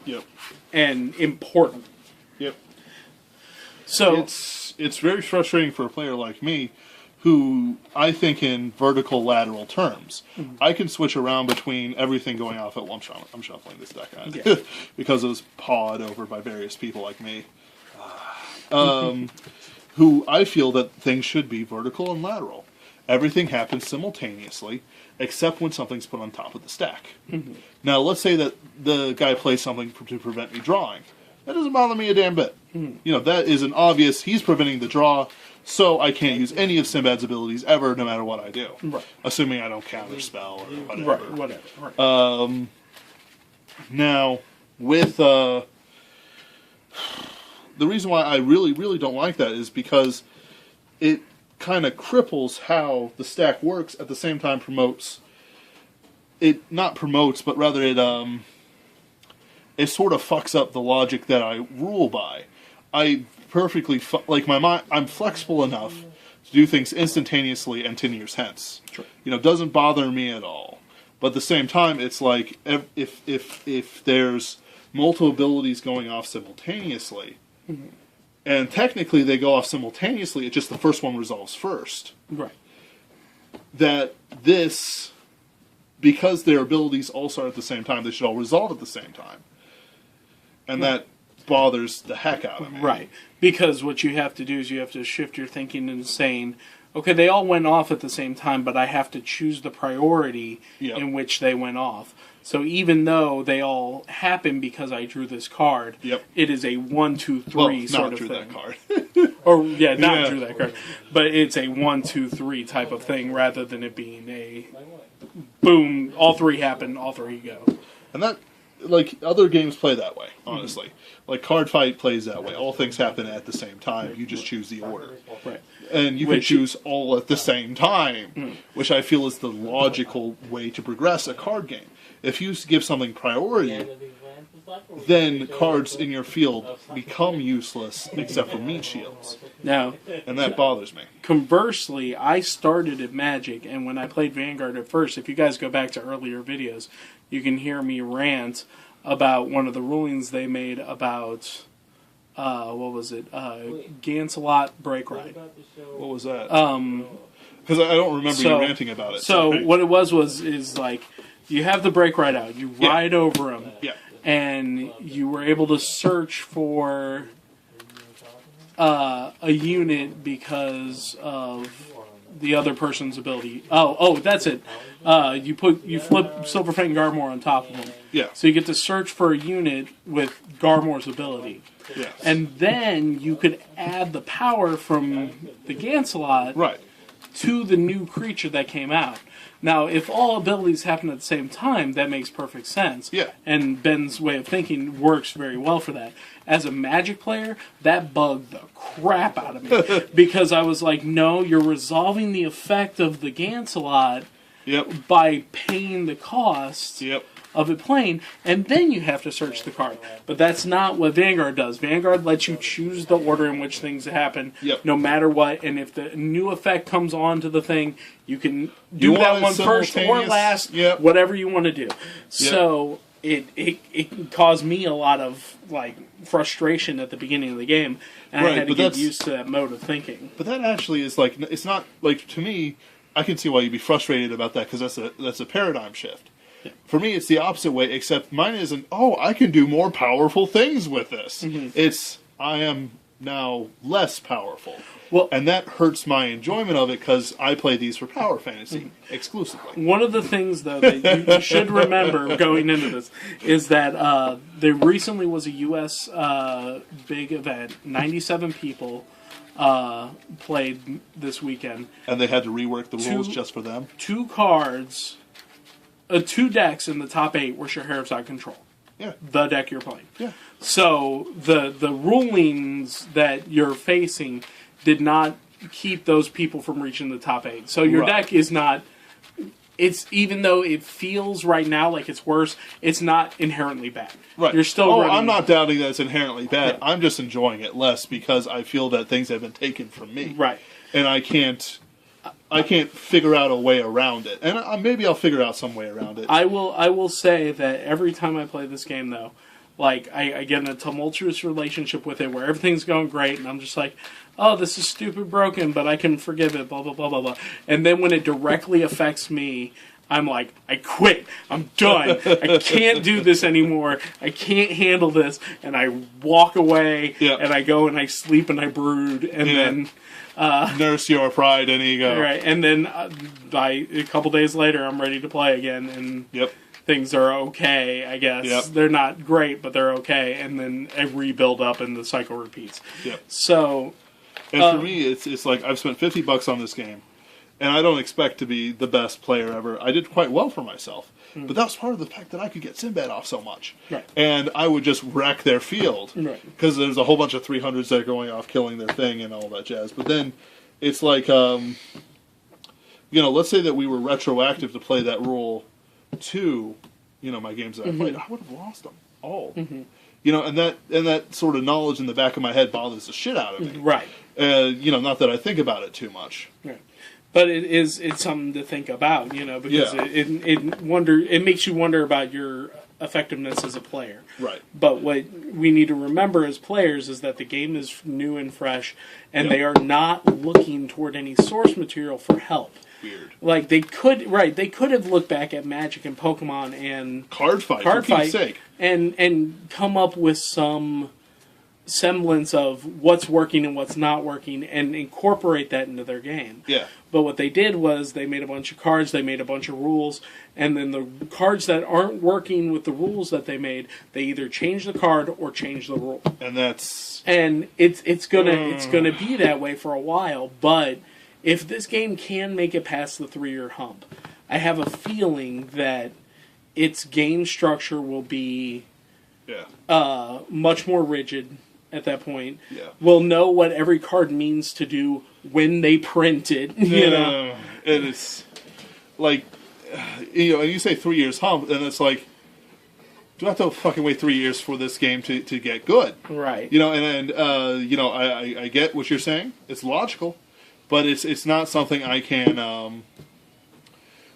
Yep. And important. Yep. So it's very frustrating for a player like me, who I think in vertical lateral terms. Mm-hmm. I can switch around between everything going off at once. I'm shuffling this deck because it was pawed over by various people like me. Who I feel that things should be vertical and lateral. Everything happens simultaneously, except when something's put on top of the stack. Mm-hmm. Now, let's say that the guy plays something to prevent me drawing. That doesn't bother me a damn bit. Mm-hmm. You know, that is an obvious, he's preventing the draw, so I can't use any of Sinbad's abilities ever, no matter what I do. Right. Assuming I don't counter spell or whatever. Right, whatever. Right. Now, with the reason why I really, really don't like that is because it kind of cripples how the stack works, at the same time not promotes, but rather it sort of fucks up the logic that I rule by. I perfectly, I'm flexible enough to do things instantaneously and 10 years hence. Sure. You know, it doesn't bother me at all. But at the same time, it's like, if there's multiple abilities going off simultaneously, mm-hmm. and technically they go off simultaneously, it's just the first one resolves first. Right. That because their abilities all start at the same time, they should all resolve at the same time. And that bothers the heck out of me. Right. Because what you have to do is you have to shift your thinking into saying, okay, they all went off at the same time, but I have to choose the priority in which they went off. So even though they all happen because I drew this card, it is a 1, 2, 3 sort of thing. That card. Not drew that card. But it's a 1, 2, 3 type of thing rather than it being a boom, all 3 happen, all 3 go. And that, like, other games play that way, honestly. Mm-hmm. Like, Cardfight plays that way. All things happen at the same time. You just choose the order. Right. And you can choose all at the same time, which I feel is the logical way to progress a card game. If you give something priority, then cards in your field become useless except for meat shields. Now, and that bothers me. Conversely, I started at Magic, and when I played Vanguard at first, if you guys go back to earlier videos, you can hear me rant about one of the rulings they made about, what was it? Gancelot Break Ride. What was that? Because I don't remember you ranting about it. So what it was like, you have the Break Ride out, you ride over him, and you were able to search for a unit because of the other person's ability. Oh, that's it. You flip Silverfang Garmor on top of him. Yeah. So you get to search for a unit with Garmor's ability. Yes. And then you could add the power from the Gancelot. Right. to the new creature that came out. Now, if all abilities happen at the same time, that makes perfect sense. Yeah. And Ben's way of thinking works very well for that. As a Magic player, that bugged the crap out of me. Because I was like, no, you're resolving the effect of the Gancelot by paying the cost of it playing, and then you have to search the card. But that's not what Vanguard does. Vanguard lets you choose the order in which things happen, no matter what, and if the new effect comes on to the thing, you can do that one first or last, whatever you want to do. So it caused me a lot of frustration at the beginning of the game, and I had to get used to that mode of thinking. But that actually is it's not to me. I can see why you'd be frustrated about that, because that's a paradigm shift. For me, it's the opposite way, except mine isn't, I can do more powerful things with this. It's, I am now less powerful. Well, and that hurts my enjoyment of it, because I play these for power fantasy exclusively. One of the things, though, that you should remember going into this is that there recently was a U.S. Big event. 97 people played this weekend. And they had to rework the rules just for them? 2 cards... 2 decks in the top 8 were Sheriff's Control. Yeah. The deck you're playing. Yeah. So the rulings that you're facing did not keep those people from reaching the top 8. So your deck is not... It's, even though it feels right now like it's worse, it's not inherently bad. Right. You're still running... I'm not doubting that it's inherently bad. I'm just enjoying it less because I feel that things have been taken from me. Right. And I can't figure out a way around it, and maybe I'll figure out some way around it. I will say that every time I play this game, though, I get in a tumultuous relationship with it where everything's going great, and I'm just like, oh, this is stupid broken, but I can forgive it, blah, blah, blah, blah, blah. And then when it directly affects me, I'm like, I quit. I'm done. I can't do this anymore. I can't handle this. And I walk away, and I go and I sleep and I brood, and then... nurse your pride and ego. Right, and then by a couple days later, I'm ready to play again, and things are okay, I guess. They're not great, but they're okay, and then I rebuild up and the cycle repeats. So... And for me, it's like, I've spent $50 on this game, and I don't expect to be the best player ever. I did quite well for myself. But that was part of the fact that I could get Sinbad off so much. Right. And I would just wreck their field. Right. Because there's a whole bunch of 300s that are going off, killing their thing and all that jazz. But then it's like, let's say that we were retroactive to play that rule to, my games that I played. I would have lost them all. And that sort of knowledge in the back of my head bothers the shit out of me. Right. Not that I think about it too much. Right. But it's something to think about, because it makes you wonder about your effectiveness as a player. Right. But what we need to remember as players is that the game is new and fresh, and they are not looking toward any source material for help. Weird. They could have looked back at Magic and Pokemon and Cardfight, for Pete's sake, and come up with some semblance of what's working and what's not working and incorporate that into their game. Yeah. But what they did was they made a bunch of cards, they made a bunch of rules, and then the cards that aren't working with the rules that they made, they either change the card or change the rule. And that's... And it's gonna be that way for a while, but if this game can make it past the 3-year hump, I have a feeling that its game structure will be much more rigid at that point. Yeah. We'll know what every card means to do when they print it. And it's like, you say 3 years hump, and it's like, do I have to fucking wait 3 years for this game to get good? Right. I get what you're saying. It's logical, but it's not something I can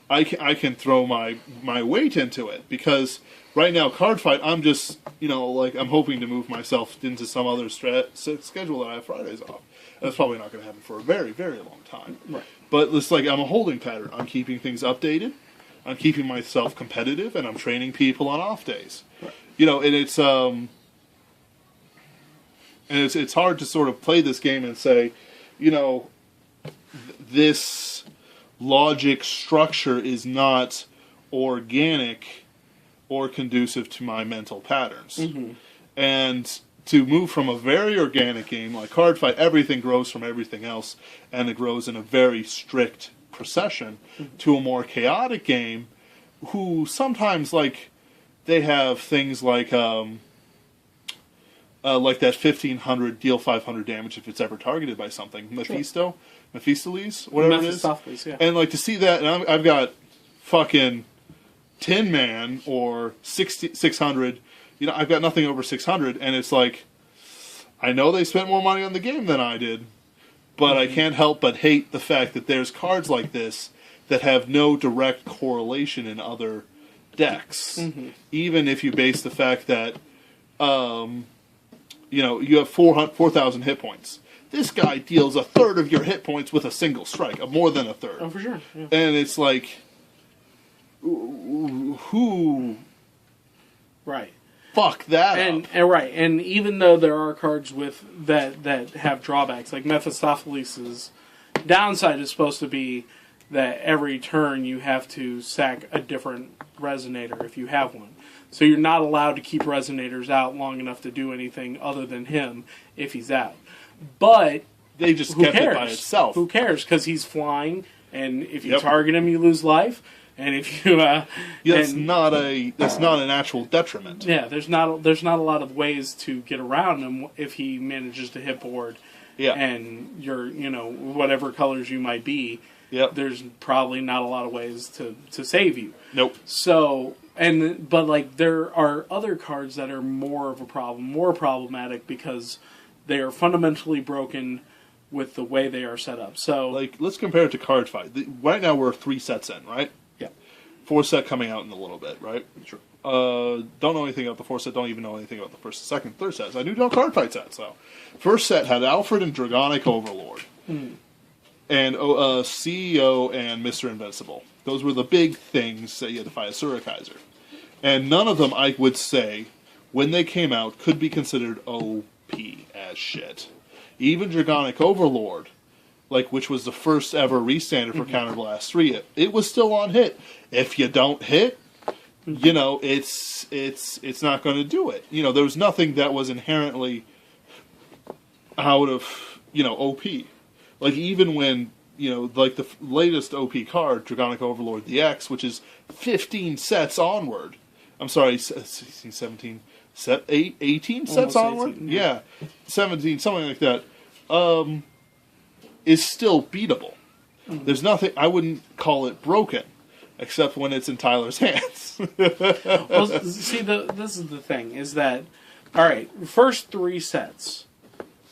I can throw my weight into it, because right now, Cardfight, I'm just, I'm hoping to move myself into some other schedule that I have Fridays off. That's probably not going to happen for a very, very long time. Right. But it's like I'm a holding pattern. I'm keeping things updated. I'm keeping myself competitive, and I'm training people on off days. Right. And it's hard to sort of play this game and say, this logic structure is not organic or conducive to my mental patterns. And to move from a very organic game like Cardfight, everything grows from everything else, and it grows in a very strict procession, to a more chaotic game, who sometimes, like, they have things like that 1500 deal 500 damage if it's ever targeted by something. Mephistopheles, whatever it is. Yeah. And like to see that, and I've got fucking Tin Man or 600. You know, I've got nothing over 600, and it's like, I know they spent more money on the game than I did, but I can't help but hate the fact that there's cards like this that have no direct correlation in other decks. Even if you base the fact that, you know, you have 4,000 hit points. This guy deals a third of your hit points with a single strike, more than a third. Oh, for sure. Yeah. And it's like, who... Right. Fuck that and, up. and right, and even though there are cards with that have drawbacks, like Mephistopheles' downside is supposed to be that every turn you have to sack a different resonator if you have one. So you're not allowed to keep resonators out long enough to do anything other than him if he's out. But they just kept it by itself. Who cares? Because he's flying, and if you target him, you lose life. And if you that's not an actual detriment. Yeah, there's not a lot of ways to get around him if he manages to hit board. Yeah. And you're, you know, whatever colors you might be. Yep. There's probably not a lot of ways to save you. Nope. So, but like there are other cards that are more of a problem, more problematic because they are fundamentally broken with the way they are set up. So, like, let's compare it to Cardfight. Right now we're 3 sets in, right? Yeah. 4th set coming out in a little bit, right? Sure. Don't know anything about the 4th set. Don't even know anything about the 1st, 2nd, 3rd sets. I do know Cardfight sets, though. 1st set had Alfred and Dragonic Overlord. And CEO and Mr. Invincible. Those were the big things that you had to fight a Surikaiser. And none of them, I would say, when they came out, could be considered OP as shit. Even Dragonic Overlord, like, which was the first ever restander for Counterblast 3, it was still on hit. If you don't hit, you know, it's not going to do it. You know, there was nothing that was inherently out of, you know, OP. Like, even when, you know, like the latest OP card, Dragonic Overlord DX, which is 15 sets onward. I'm sorry, 16, 17, 18 sets onward? 18, yeah. 17, something like that. Is still beatable. There's nothing, I wouldn't call it broken, except when it's in Tyler's hands. Well, see, this is the thing, is that, alright, first 3 sets.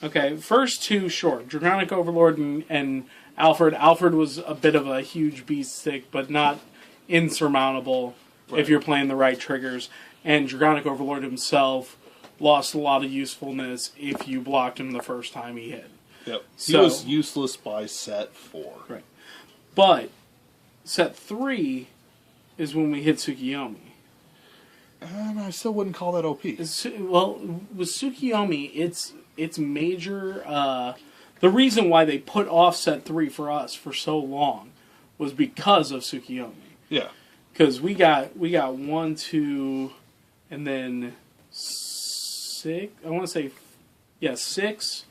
Okay, first 2, sure. Dragonic Overlord and Alfred. Alfred was a bit of a huge beast stick, but not insurmountable if you're playing the right triggers. And Dragonic Overlord himself lost a lot of usefulness if you blocked him the first time he hit. Yep. He was useless by set 4. Right. But set 3 is when we hit Tsukiyomi. I still wouldn't call that OP. Well, with Tsukiyomi, it's major. The reason why they put off set 3 for us for so long was because of Tsukiyomi. Yeah. Because we got 1, 2, and then 6. I want to say, 6,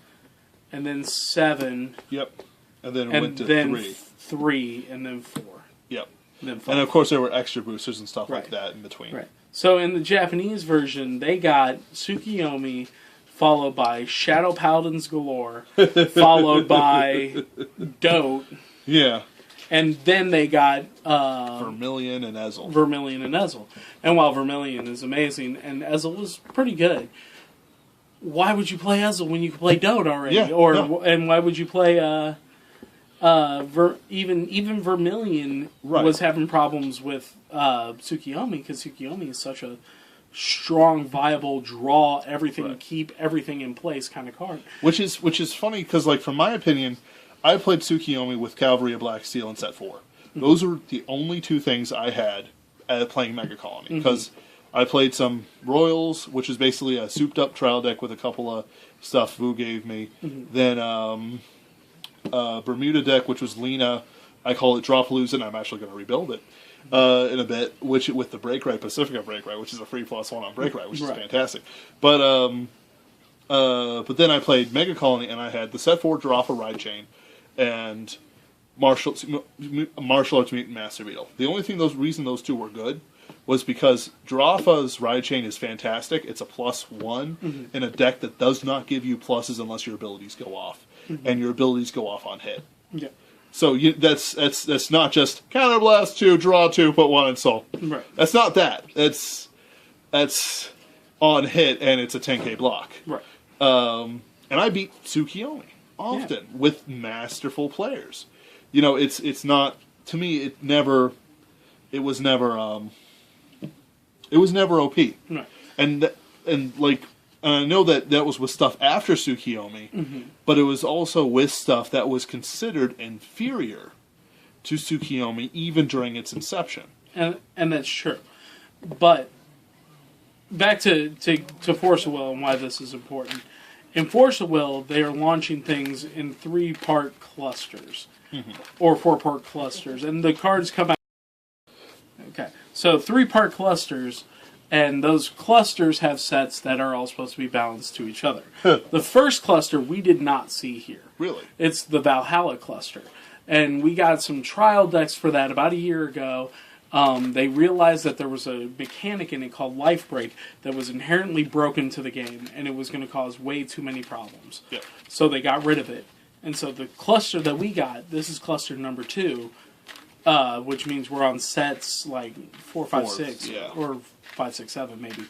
and then 7. Yep. And then went to 3. 3, and then 4. Yep. And then 5. And of course there were extra boosters and stuff like that in between. Right. So in the Japanese version, they got Tsukiyomi, followed by Shadow Paladins galore, followed by Dote. Yeah. And then they got Vermilion and Ezel. And while Vermilion is amazing, and Ezel was pretty good, why would you play Ezel when you could play Dote already? Yeah, And why would you play even Vermilion was having problems with Tsukiyomi, because Tsukiyomi is such a strong, viable, draw everything, keep everything in place kind of card. Which is funny, because, like, from my opinion, I played Tsukiyomi with Cavalry of Black Steel in set 4. Those are the only 2 things I had playing Mega Colony, because I played some Royals, which is basically a souped-up trial deck with a couple of stuff Vu gave me. Then Bermuda deck, which was Lena. I call it Dropalooza, and I'm actually going to rebuild it in a bit, which with the Break Right, Pacifica Break Right, which is a free +1 on Break Right, which is fantastic. But But then I played Mega Colony, and I had the set 4 Jirafa Ride Chain, and Martial Arts Mutant Master Beetle. The only reason those two were good was because Jirafa's Ride Chain is fantastic. It's a +1 in a deck that does not give you pluses unless your abilities go off, and your abilities go off on hit. Yeah. So that's not just counterblast 2, draw 2, put 1 in soul. Right. That's not that. That's on hit, and it's a 10k block. Right. And I beat Tsukiyomi often with masterful players. You know, it's not, to me, it was never OP. Right. And I know that was with stuff after Tsukiyomi, but it was also with stuff that was considered inferior to Tsukiyomi even during its inception. And that's true. But back to Force of Will and why this is important. In Force of Will, they are launching things in 3-part clusters. Or 4-part clusters. And the cards come out. Okay. So 3-part clusters, and those clusters have sets that are all supposed to be balanced to each other. The first cluster we did not see here. Really? It's the Valhalla cluster. And we got some trial decks for that about a year ago. They realized that there was a mechanic in it called Life Break that was inherently broken to the game, and it was going to cause way too many problems. Yep. So they got rid of it. And so the cluster that we got, this is cluster number 2, which means we're on sets like 4, 5, 6, or 5, 6, 7 maybe,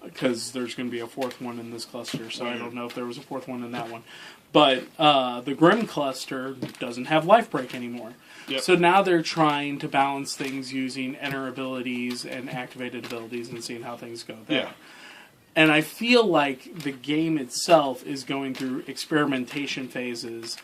because there's going to be a 4th one in this cluster, so I don't know if there was a 4th one in that one. But the Grim cluster doesn't have Life Break anymore. Yep. So now they're trying to balance things using enter abilities and activated abilities and seeing how things go there. Yeah. And I feel like the game itself is going through experimentation phases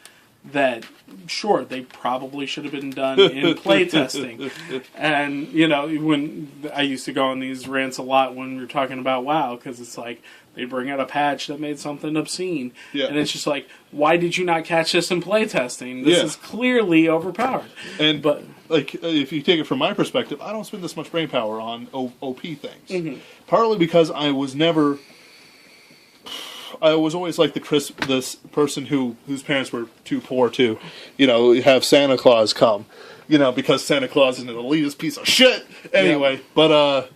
that, sure, they probably should have been done in playtesting. And, you know, when I used to go on these rants a lot when we were talking about WoW, because it's like, they bring out a patch that made something obscene. Yeah. And it's just like, why did you not catch this in playtesting? This is clearly overpowered. And, but like, if you take it from my perspective, I don't spend this much brain power on OP things. Partly because I was always like this person whose parents were too poor to, you know, have Santa Claus come, you know, because Santa Claus is an elitist piece of shit. Anyway, but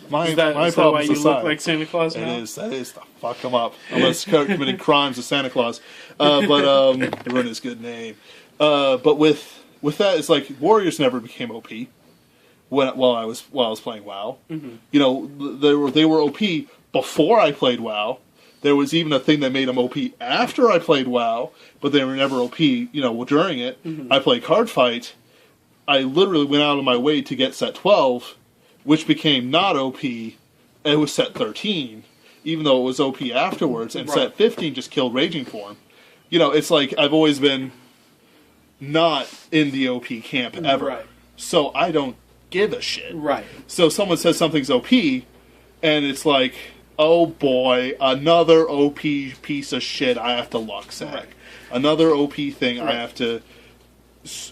my problems why you aside, look like Santa Claus now? That is to fuck him up. Unless committing crimes with Santa Claus, but ruin his good name. But with that, it's like Warriors never became OP. While I was playing WoW, you know, they were OP before I played WoW. There was even a thing that made them OP after I played WoW, but they were never OP, you know, during it. I played Cardfight. I literally went out of my way to get set 12, which became not OP. It was set 13, even though it was OP afterwards, and set 15 just killed Raging Form. You know, it's like I've always been not in the OP camp ever. Right. So I don't give a shit. Right. So someone says something's OP, and it's like, oh boy, another OP piece of shit I have to luck sack. Right. Another OP thing I have to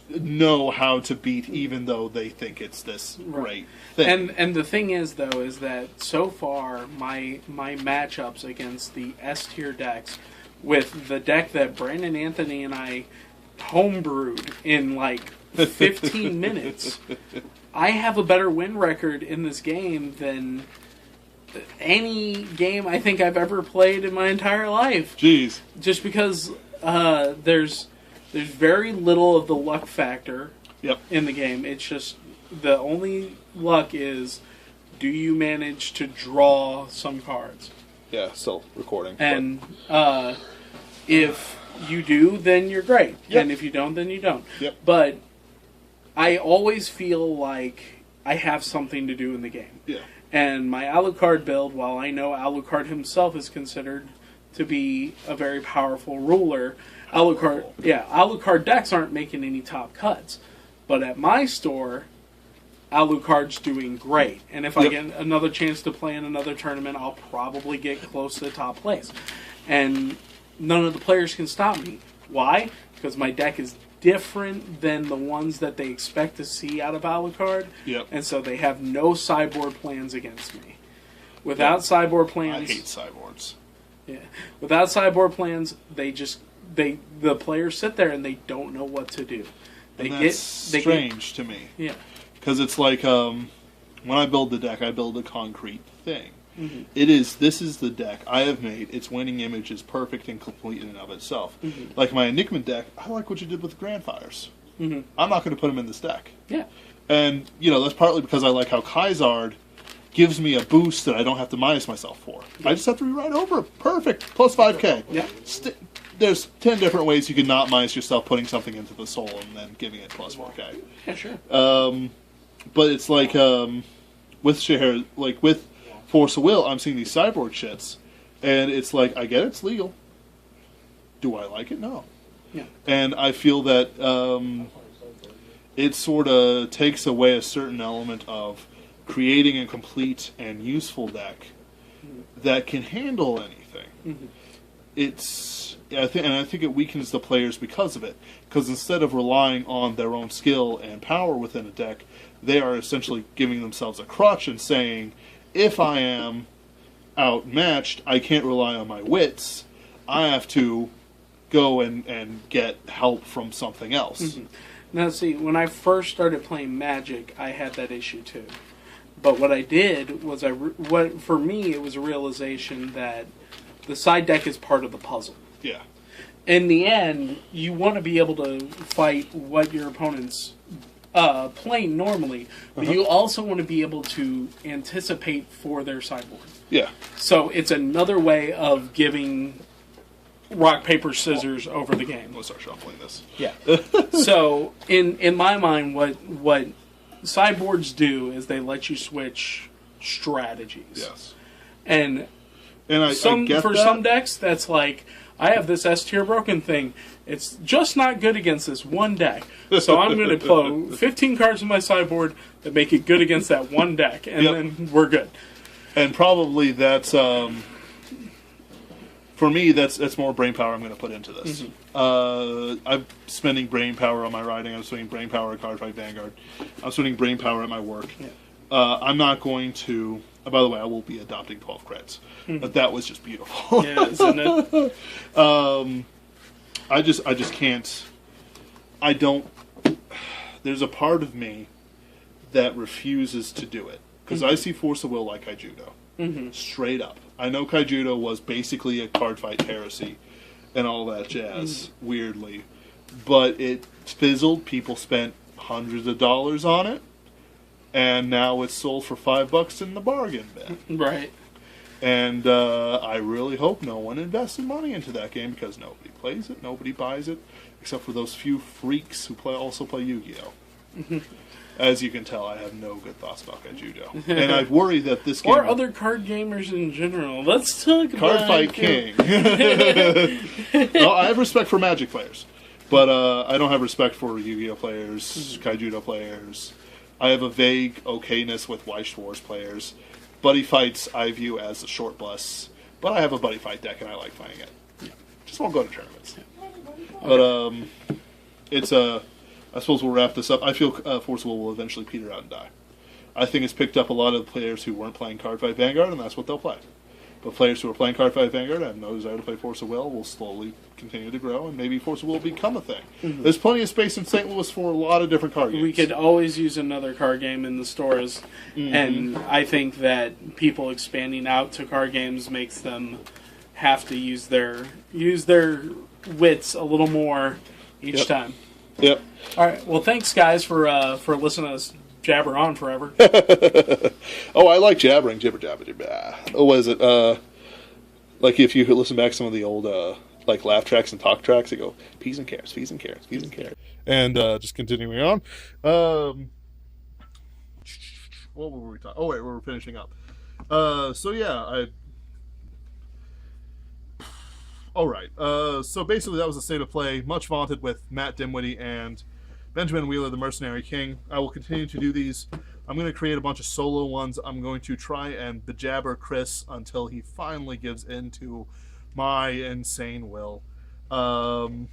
know how to beat, even though they think it's this great thing. And the thing is, though, is that so far my matchups against the S tier decks with the deck that Brandon Anthony and I homebrewed in like 15 minutes, I have a better win record in this game than any game I think I've ever played in my entire life. Jeez. Just because there's very little of the luck factor in the game. It's just the only luck is, do you manage to draw some cards? Yeah, still recording. And if you do, then you're great. Yep. And if you don't, then you don't. Yep. But I always feel like I have something to do in the game. Yeah. And my Alucard build, while I know Alucard himself is considered to be a very powerful ruler, Alucard decks aren't making any top cuts. But at my store, Alucard's doing great. And if I get another chance to play in another tournament, I'll probably get close to the top place. And none of the players can stop me. Why? Because my deck is different than the ones that they expect to see out of Alucard. Yep. And so they have no sideboard plans against me. Without sideboard plans... I hate sideboards. Yeah. Without sideboard plans, the players sit there and they don't know what to do. That's strange to me. Yeah. Because it's like when I build the deck, I build a concrete thing. Mm-hmm. This is the deck I have made. Its winning image is perfect and complete in and of itself. Mm-hmm. Like my Enigma deck, I like what you did with the Grandfires. Mm-hmm. I'm not going to put them in this deck. Yeah. And, that's partly because I like how Kaizard gives me a boost that I don't have to minus myself for. I just have to rewrite over it. Perfect. Plus 5k. Yeah. There's 10 different ways you can not minus yourself putting something into the soul and then giving it plus 4k. Yeah, sure. But it's like, with Force of Will, I'm seeing these cyborg shits, and it's like, I get it's legal. Do I like it? No. Yeah. And I feel that it sort of takes away a certain element of creating a complete and useful deck that can handle anything. Mm-hmm. I think it weakens the players because of it. Because instead of relying on their own skill and power within a deck, they are essentially giving themselves a crutch and saying, if I am outmatched, I can't rely on my wits. I have to go and get help from something else. Mm-hmm. Now, see, when I first started playing Magic, I had that issue too. But what I did was, for me, it was a realization that the side deck is part of the puzzle. Yeah. In the end, you want to be able to fight what your opponent's playing normally, but you also want to be able to anticipate for their sideboard. Yeah. So it's another way of giving rock, paper, scissors over the game. Let's start shuffling this. Yeah. So in my mind, what sideboards do is they let you switch strategies. Yes. And I get for that. some decks, that's like, I have this S tier broken thing. It's just not good against this one deck. So I'm going to play 15 cards in my sideboard that make it good against that one deck, and then we're good. And probably that's for me. That's more brain power I'm going to put into this. Mm-hmm. I'm spending brain power on my writing. I'm spending brain power at Cardfight Vanguard. I'm spending brain power at my work. Yeah. I'm not going to. By the way, I will be adopting 12 creds. But that was just beautiful. Yeah, isn't it? I just can't. I don't. There's a part of me that refuses to do it because I see Force of Will like Kaijudo, straight up. I know Kaijudo was basically a card fight heresy and all that jazz, weirdly, but it fizzled. People spent hundreds of dollars on it, and now it's sold for $5 in the bargain bin. Right. And I really hope no one invested money into that game because nobody plays it, nobody buys it, except for those few freaks who also play Yu-Gi-Oh! As you can tell, I have no good thoughts about Kaijudo. And I worry that this game... Or other card gamers in general. Let's talk about... Cardfight King. No, I have respect for Magic players. But I don't have respect for Yu-Gi-Oh! Players, Kaijudo players. I have a vague okayness with Weiss Wars players. Buddy fights I view as a short bless, but I have a buddy fight deck and I like playing it. Yeah. Just won't go to tournaments. Yeah. But it's I suppose we'll wrap this up. I feel Force of Will eventually peter out and die. I think it's picked up a lot of the players who weren't playing Cardfight Vanguard, and that's what they'll play. But players who are playing Cardfight Vanguard and have no desire to play Force of Will slowly continue to grow, and maybe Force of Will become a thing. Mm-hmm. There's plenty of space in St. Louis for a lot of different card games. We could always use another card game in the stores, and I think that people expanding out to card games makes them have to use their wits a little more each time. Yep. All right. Well, thanks, guys, for listening to us jabber on forever. Oh, I like jabbering. Jibber jabber jabber. Oh, what is it? Like if you listen back to some of the old like laugh tracks and talk tracks, they go peas and carrots, peas and carrots, peas and carrots. And just continuing on. What were we talking? Oh wait, we were finishing up. So yeah, all right. So basically, that was the state of play, much vaunted with Matt Dimwitty and Benjamin Wheeler, the Mercenary King. I will continue to do these. I'm going to create a bunch of solo ones. I'm going to try and bejabber Chris until he finally gives in to my insane will. And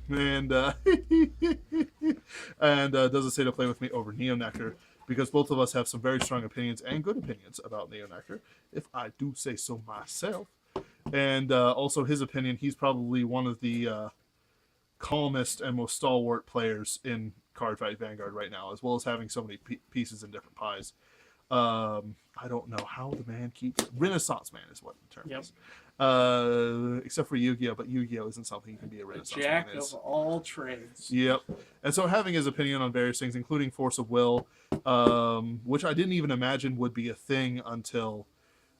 and does a state of play with me over Neo Nectar, because both of us have some very strong opinions and good opinions about Neo Nectar, if I do say so myself. And also his opinion, he's probably one of the calmest and most stalwart players in Cardfight Vanguard right now, as well as having so many pieces in different pies. I don't know how the man keeps Renaissance man is what the term is. Except for Yu-Gi-Oh, but Yu-Gi-Oh isn't something you can be a Renaissance Jack man. of all trades. Yep. And so having his opinion on various things, including Force of Will, which I didn't even imagine would be a thing until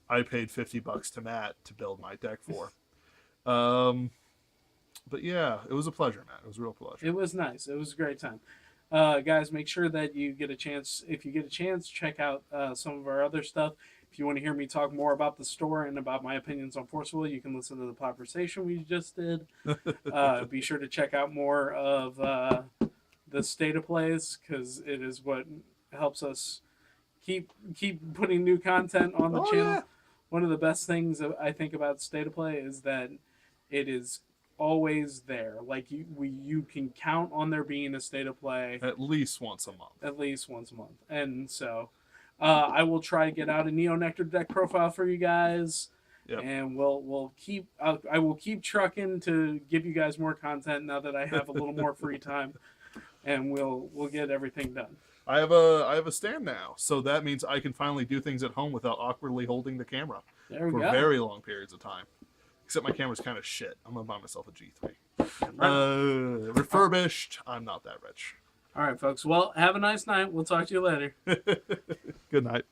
I paid $50 to Matt to build my deck for. But yeah, it was a pleasure, Matt. It was a real pleasure. It was nice. It was a great time. Guys, make sure that you get a chance. If you get a chance, check out some of our other stuff. If you want to hear me talk more about the store and about my opinions on Forceful, you can listen to the conversation we just did. Be sure to check out more of the state of plays, because it is what helps us keep putting new content on the channel. Yeah. One of the best things I think about state of play is that it is always there. Like you can count on there being a state of play at least once a month. And so I will try to get out a Neo Nectar deck profile for you guys. Yep. And we'll keep I will keep trucking to give you guys more content now that I have a little more free time, and we'll get everything done. I have a stand now, so that means I can finally do things at home without awkwardly holding the camera for very long periods of time. Except my camera's kind of shit. I'm gonna buy myself a G3. Refurbished. I'm not that rich. All right, folks. Well, have a nice night. We'll talk to you later. Good night.